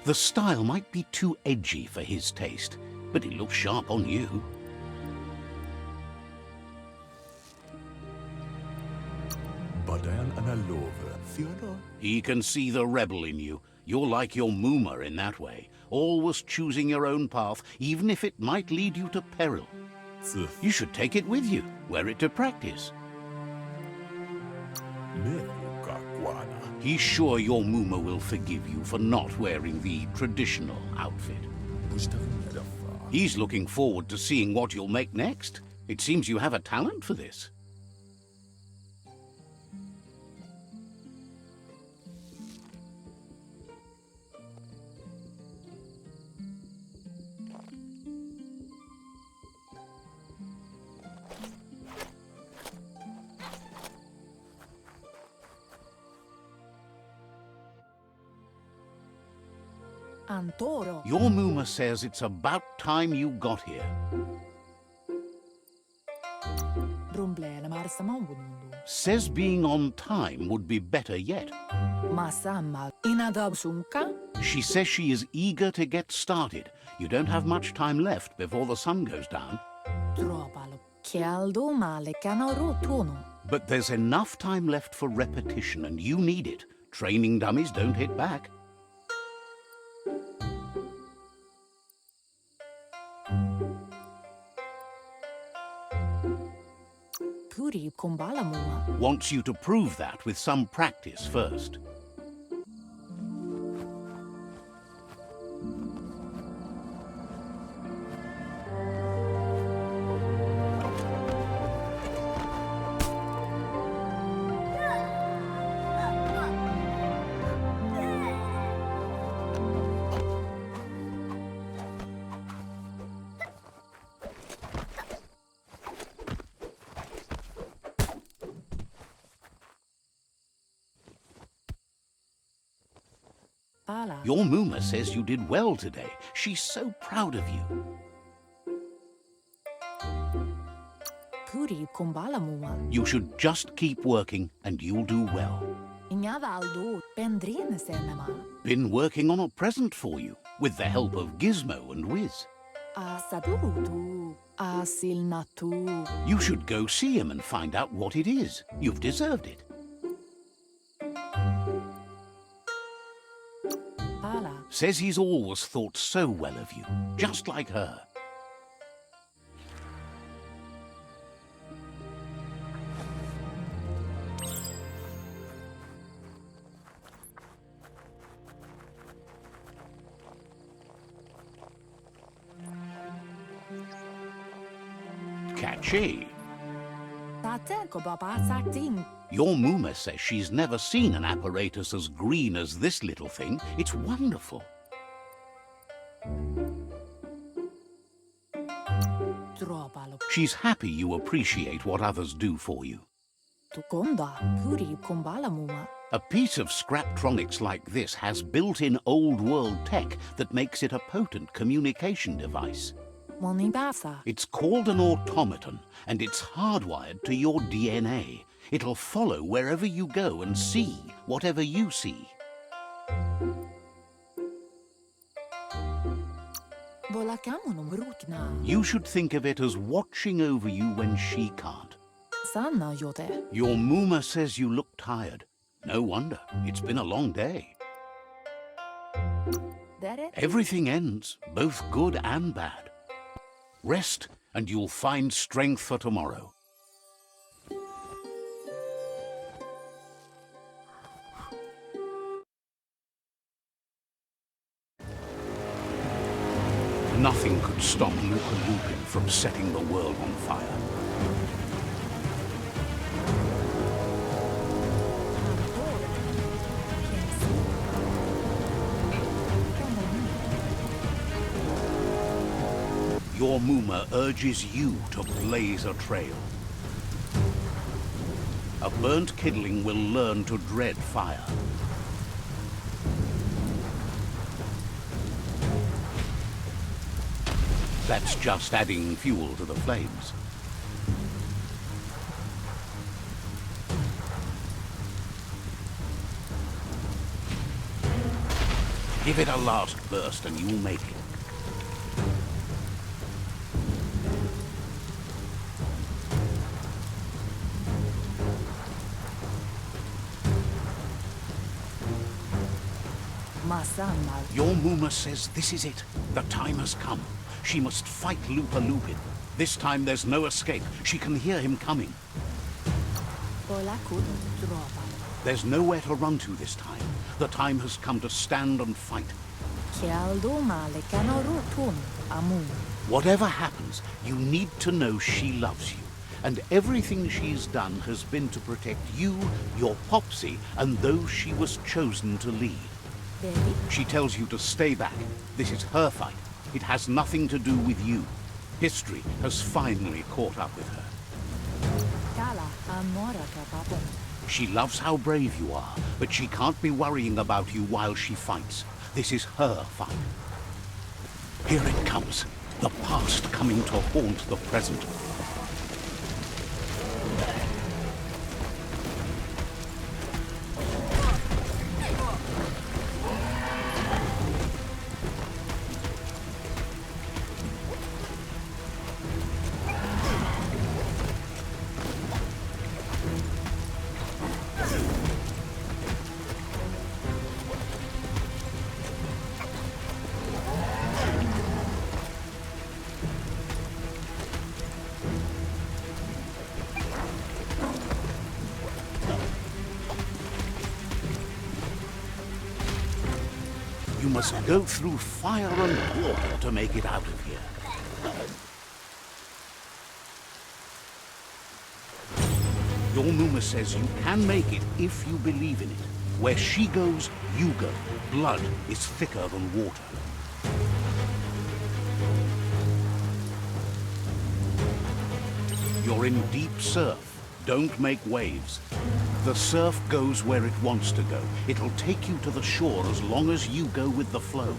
The style might be too edgy for his taste, but it looks sharp on you. Badayan Analova, Theodore. He can see the rebel in you. You're like your Mooma in that way, always choosing your own path, even if it might lead you to peril. You should take it with you, wear it to practice. He's sure your Mooma will forgive you for not wearing the traditional outfit. He's looking forward to seeing what you'll make next. It seems you have a talent for this. Antoro. Your Mooma says it's about time you got here. Rumblele marsamawundu. Says being on time would be better yet. Masama. Inadabsunka. She says she is eager to get started. You don't have much time left before the sun goes down. Tropalo. Chialdo male canaro tono. But there's enough time left for repetition, and you need it. Training dummies don't hit back. Puri kumbala mua. Wants you to prove that with some practice first. Your Mooma says you did well today. She's so proud of you. Puri kumbala mua. You should just keep working and you'll do well. Inyavaldo pendrine senema. Been working on a present for you, with the help of Gizmo and Wiz. Asadurutu. Asilnatu. You should go see him and find out what it is. You've deserved it. Says he's always thought so well of you, just like her. Catchy. Your Mooma says she's never seen an apparatus as green as this little thing. It's wonderful. She's happy you appreciate what others do for you. A piece of Scraptronics like this has built-in old-world tech that makes it a potent communication device. It's called an automaton, and it's hardwired to your DNA. It'll follow wherever you go and see whatever you see. You should think of it as watching over you when she can't. Your Mooma says you look tired. No wonder. It's been a long day. Everything ends, both good and bad. Rest, and you'll find strength for tomorrow. Nothing could stop Lupin from setting the world on fire. Your Mooma urges you to blaze a trail. A burnt kidling will learn to dread fire. That's just adding fuel to the flames. Give it a last burst and you'll make it. Masana. Your Muma says this is it. The time has come. She must fight Lupa Lupin. This time there's no escape. She can hear him coming. Polakut dropa. There's nowhere to run to this time. The time has come to stand and fight. Kialdo male canarutun amun. Whatever happens, you need to know she loves you. And everything she's done has been to protect you, your Popsy, and those she was chosen to lead. Baby. She tells you to stay back. This is her fight. It has nothing to do with you. History has finally caught up with her. Kala amora kapapon. She loves how brave you are, but she can't be worrying about you while she fights. This is her fight. Here it comes. The past coming to haunt the present. You must go through fire and water to make it out of here. Your Muma says you can make it if you believe in it. Where she goes, you go. Blood is thicker than water. You're in deep surf. Don't make waves. The surf goes where it wants to go. It'll take you to the shore as long as you go with the flow.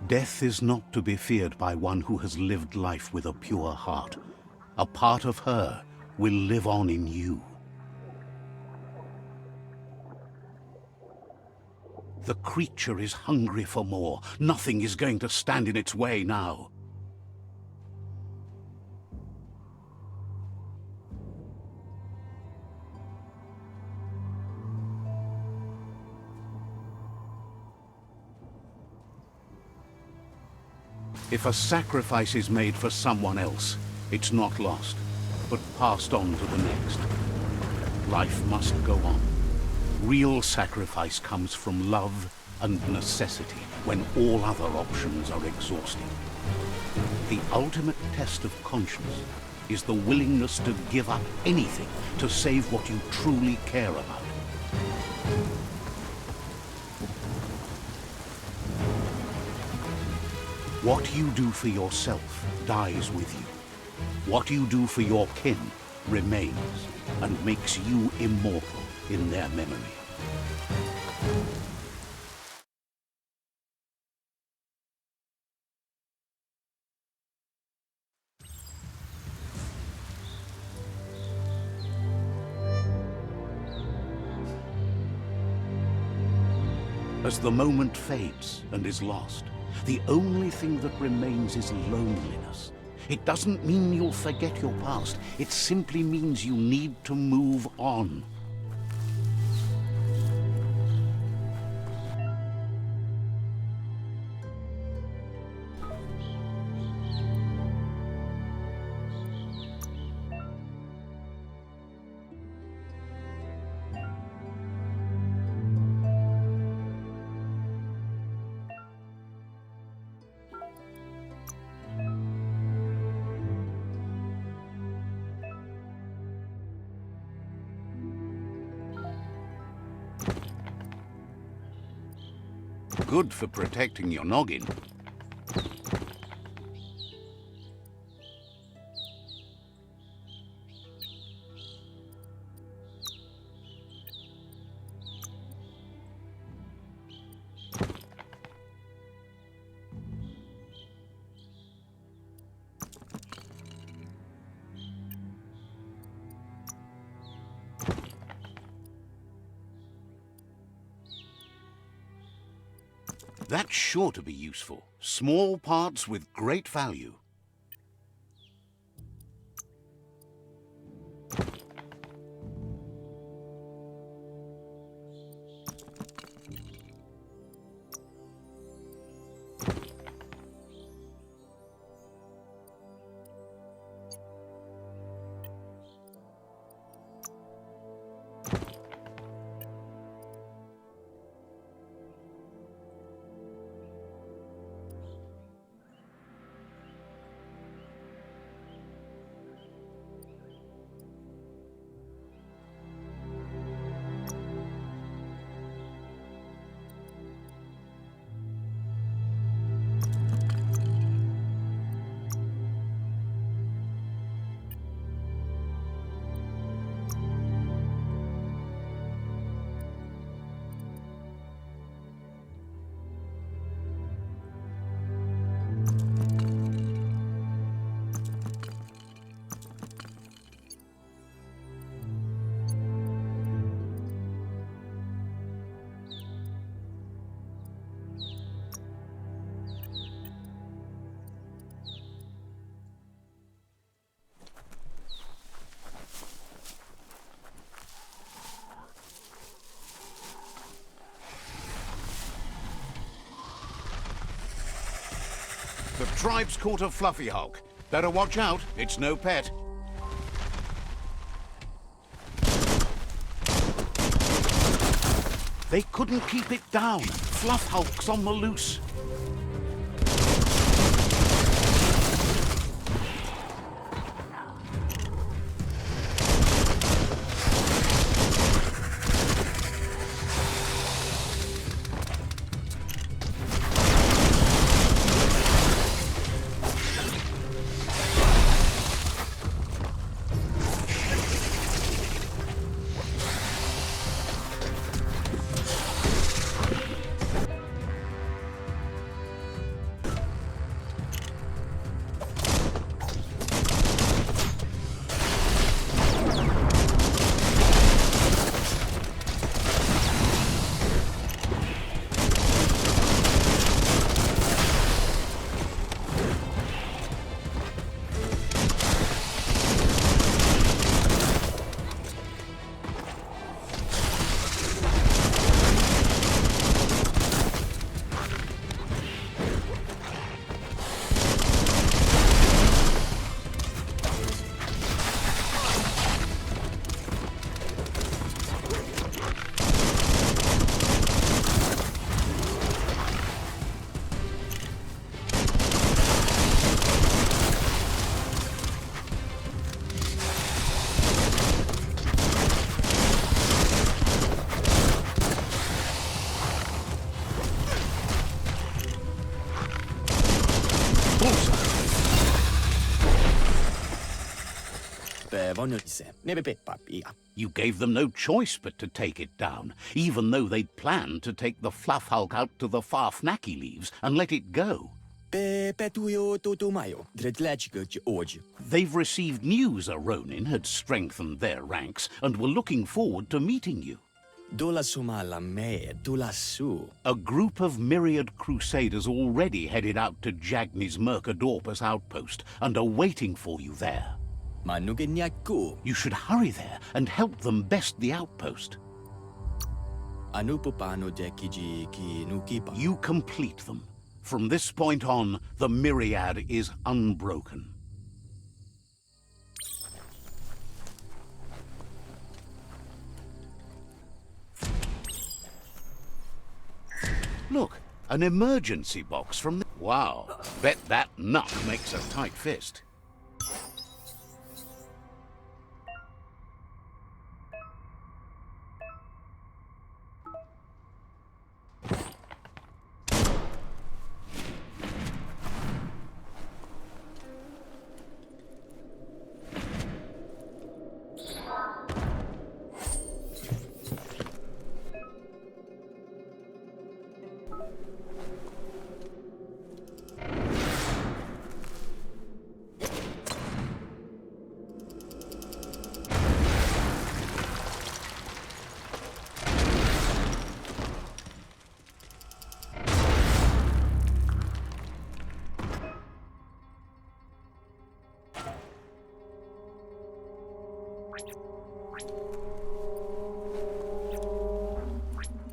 Death is not to be feared by one who has lived life with a pure heart. A part of her will live on in you. The creature is hungry for more. Nothing is going to stand in its way now. If a sacrifice is made for someone else, it's not lost, but passed on to the next. Life must go on. Real sacrifice comes from love and necessity when all other options are exhausted. The ultimate test of conscience is the willingness to give up anything to save what you truly care about. What you do for yourself dies with you. What you do for your kin remains and makes you immortal in their memory. As the moment fades and is lost, the only thing that remains is loneliness. It doesn't mean you'll forget your past. It simply means you need to move on. Good for protecting your noggin. That's sure to be useful. Small parts with great value. The tribe's caught a fluffy hulk. Better watch out, it's no pet. They couldn't keep it down. Fluff hulk's on the loose. You gave them no choice but to take it down, even though they'd planned to take the Fluff Hulk out to the Farfnaki leaves and let it go. They've received news a Ronin had strengthened their ranks and were looking forward to meeting you. Dola sumala me, dola su. A group of myriad crusaders already headed out to Jagni's Mercadorpus outpost and are waiting for you there. Manuginyaku. You should hurry there and help them best the outpost. Anu pupano de kiji ki nukipa. You complete them. From this point on, the myriad is unbroken. Look, an emergency box from the... Wow, bet that nut makes a tight fist.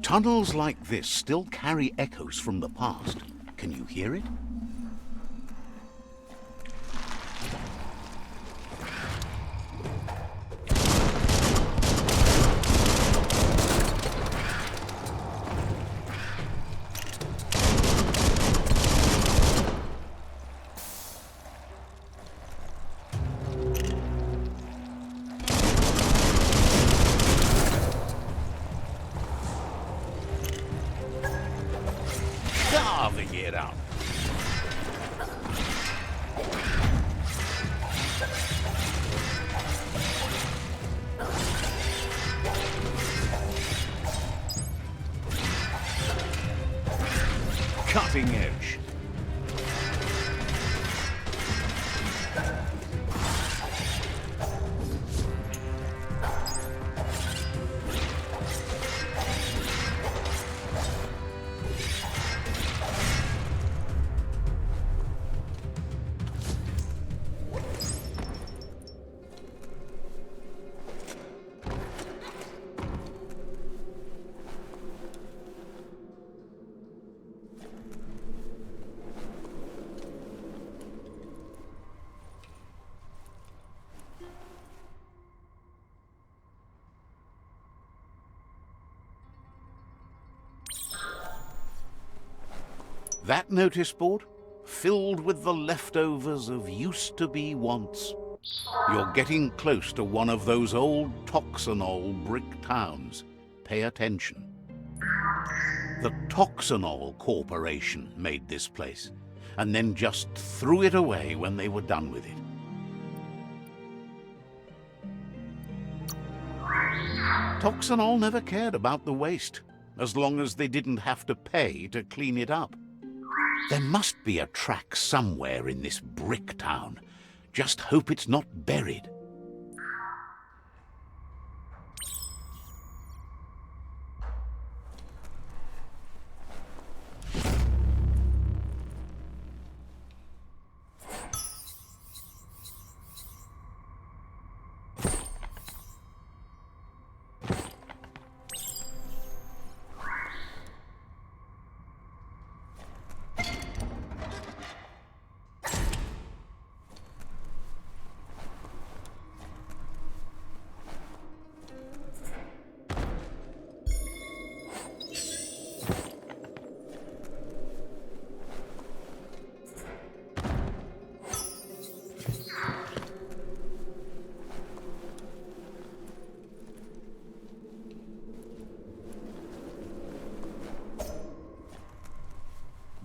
Tunnels like this still carry echoes from the past. Can you hear it? Carving it up. Cutting edge. That notice board? Filled with the leftovers of used-to-be wants. You're getting close to one of those old Toxanol brick towns. Pay attention. The Toxanol Corporation made this place, and then just threw it away when they were done with it. Toxanol never cared about the waste, as long as they didn't have to pay to clean it up. There must be a track somewhere in this brick town. Just hope it's not buried.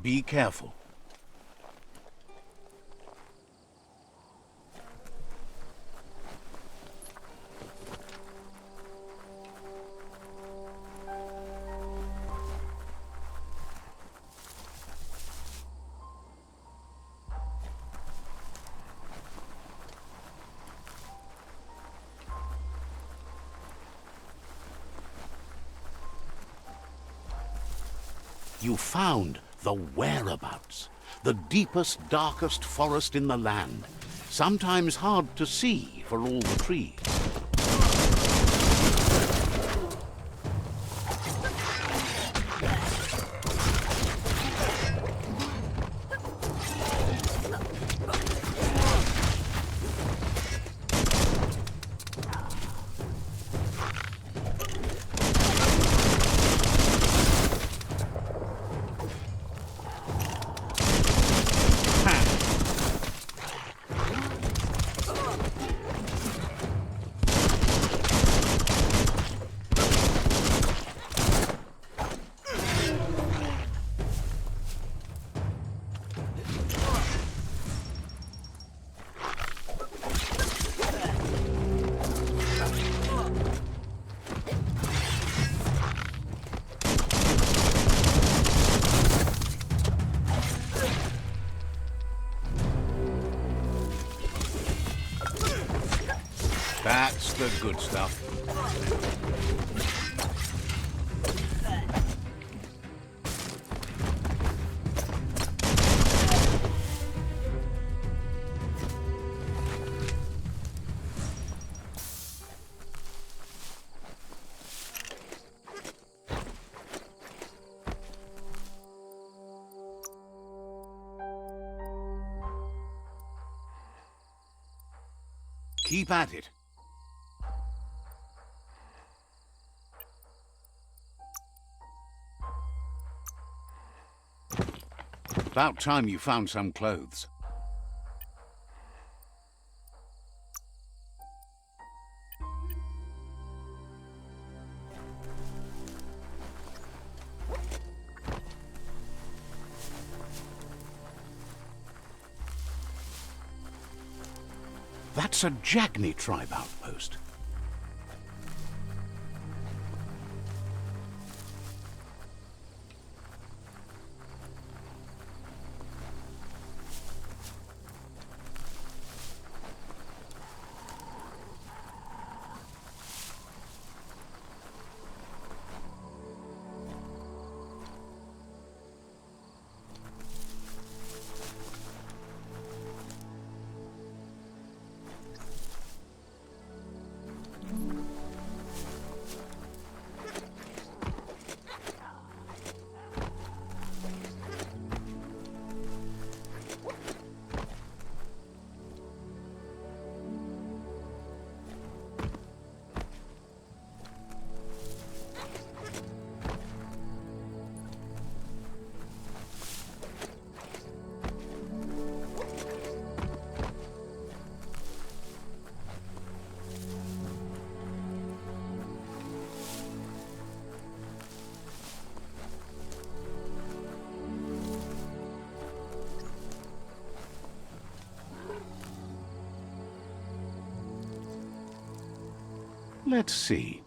Be careful. You found the whereabouts, the deepest, darkest forest in the land, sometimes hard to see for all the trees. That's the good stuff. Keep at it. About time you found some clothes. That's a Jagni tribe outpost. Let's see.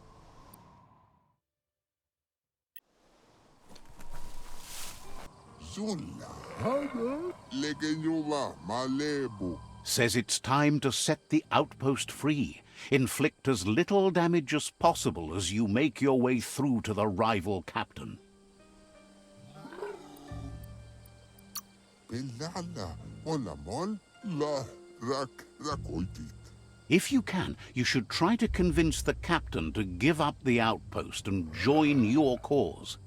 Says it's time to set the outpost free. Inflict as little damage as possible as you make your way through to the rival captain. If you can, you should try to convince the captain to give up the outpost and join your cause.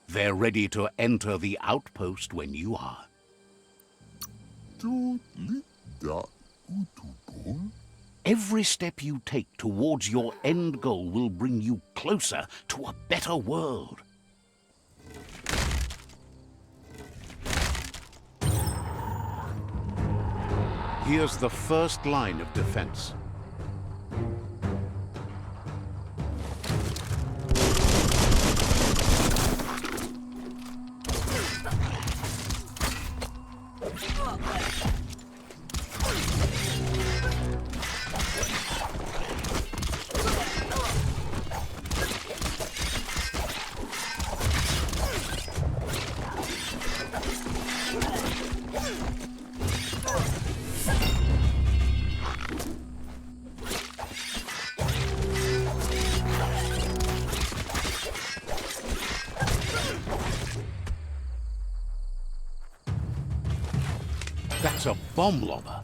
They're ready to enter the outpost when you are. Every step you take towards your end goal will bring you closer to a better world. Here's the first line of defense. It's a bomb lobber.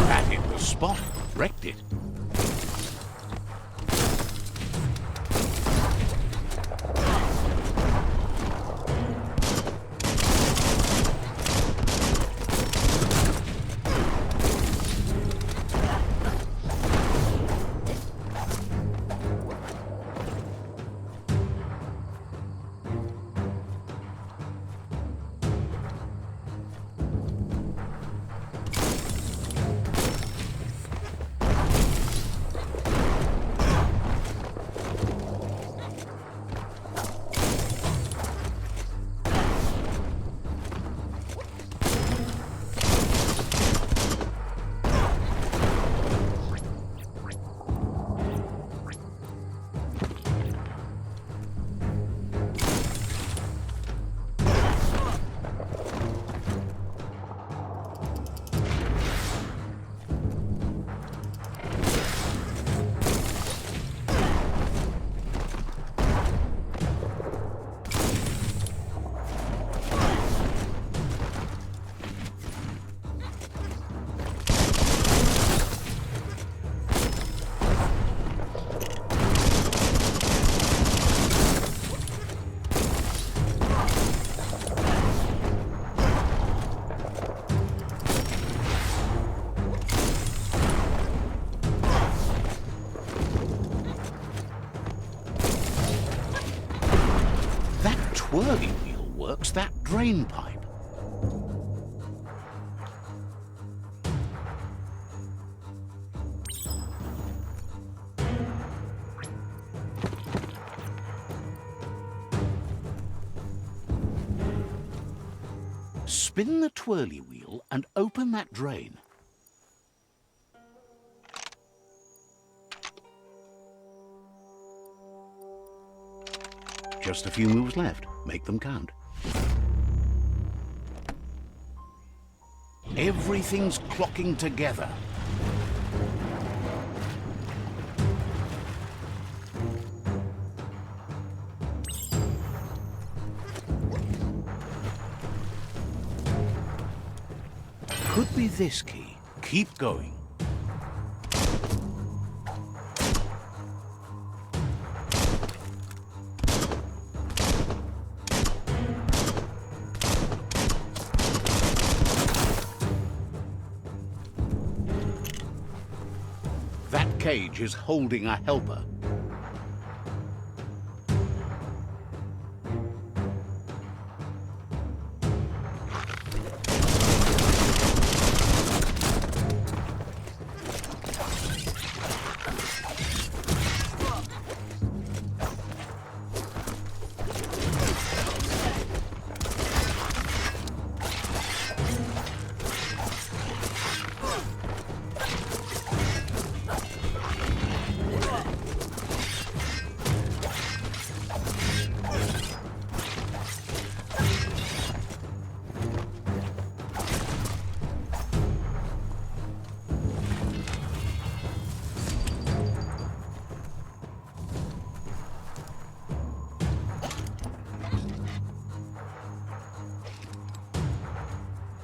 That hit the spot, wrecked it. Whirly wheel works that drain pipe. Spin the twirly wheel and open that drain. Just a few moves left. Make them count. Everything's clocking together. Could be this key. Keep going. That cage is holding a helper.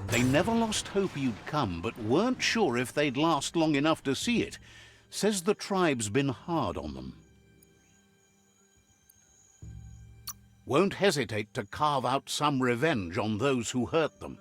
They never lost hope you'd come, but weren't sure if they'd last long enough to see it. Says the tribe's been hard on them. Won't hesitate to carve out some revenge on those who hurt them.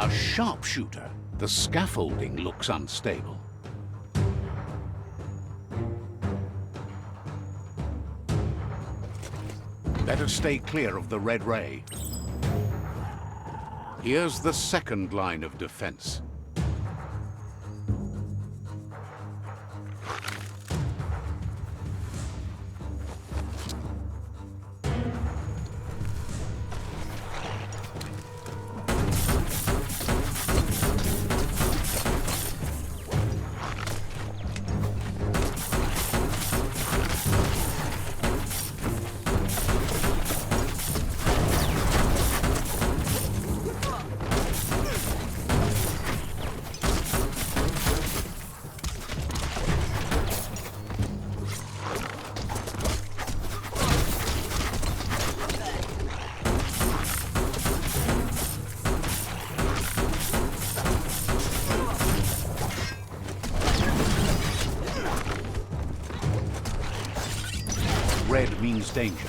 A sharpshooter. The scaffolding looks unstable. Better stay clear of the red ray. Here's the second line of defense. Red means danger.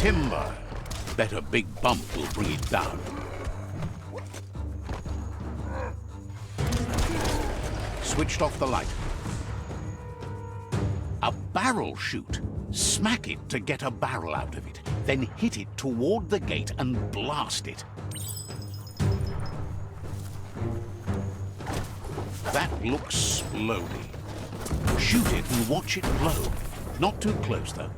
Timber. Bet a big bump will bring it down. Switched off the light. A barrel shoot. Smack it to get a barrel out of it. Then hit it toward the gate and blast it. That looks splody. Shoot it and watch it blow. Not too close, though.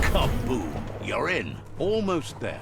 Kaboom! You're in. Almost there.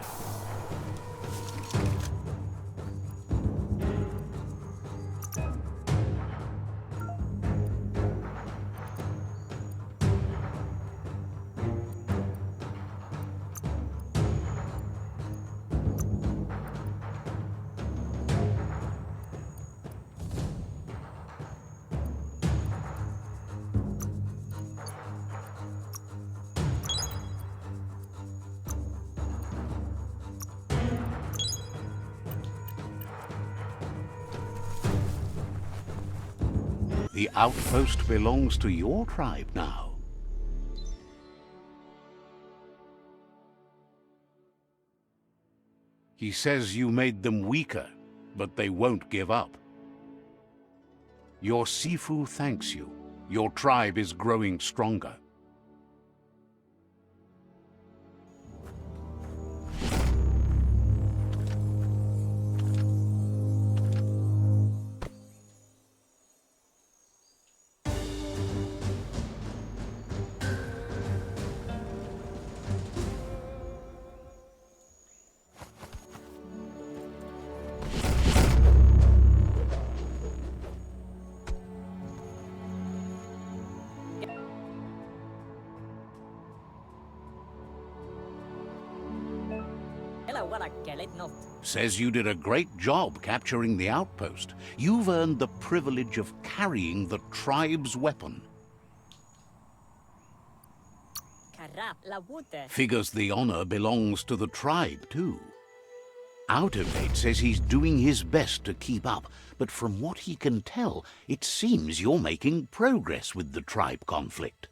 The outpost belongs to your tribe now. He says you made them weaker, but they won't give up. Your Sifu thanks you. Your tribe is growing stronger. Says you did a great job capturing the outpost. You've earned the privilege of carrying the tribe's weapon. Figures the honor belongs to the tribe, too. Out-of-Date says he's doing his best to keep up, but from what he can tell, it seems you're making progress with the tribe conflict.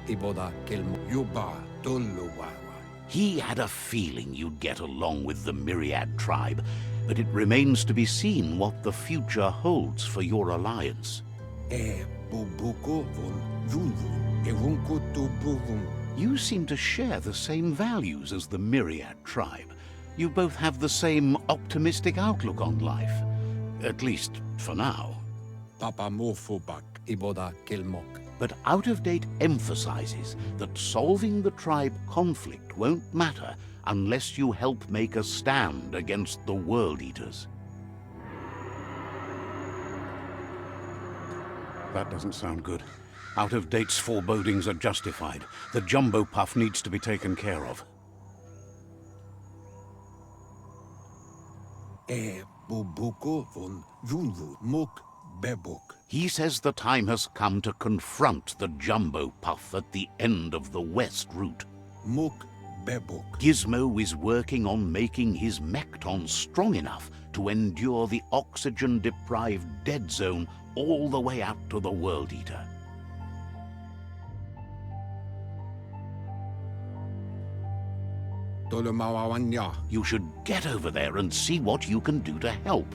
Iboda kelmo yuba toluwawa. He had a feeling you'd get along with the Myriad tribe, but it remains to be seen what the future holds for your alliance. E bubuko von vunvun. E vunko to buvun. You seem to share the same values as the Myriad tribe. You both have the same optimistic outlook on life. At least, for now. Papa mofobak iboda kelmok. But Out-of-Date emphasizes that solving the tribe conflict won't matter unless you help make a stand against the World Eaters. That doesn't sound good. Out-of-Date's forebodings are justified. The Jumbo Puff needs to be taken care of. E bubuko von vunvun mok bebok. He says the time has come to confront the Jumbo Puff at the end of the West Route. Mok bebok. Gizmo is working on making his Mekton strong enough to endure the oxygen-deprived dead zone all the way out to the World Eater. Tolomawawanya. You should get over there and see what you can do to help.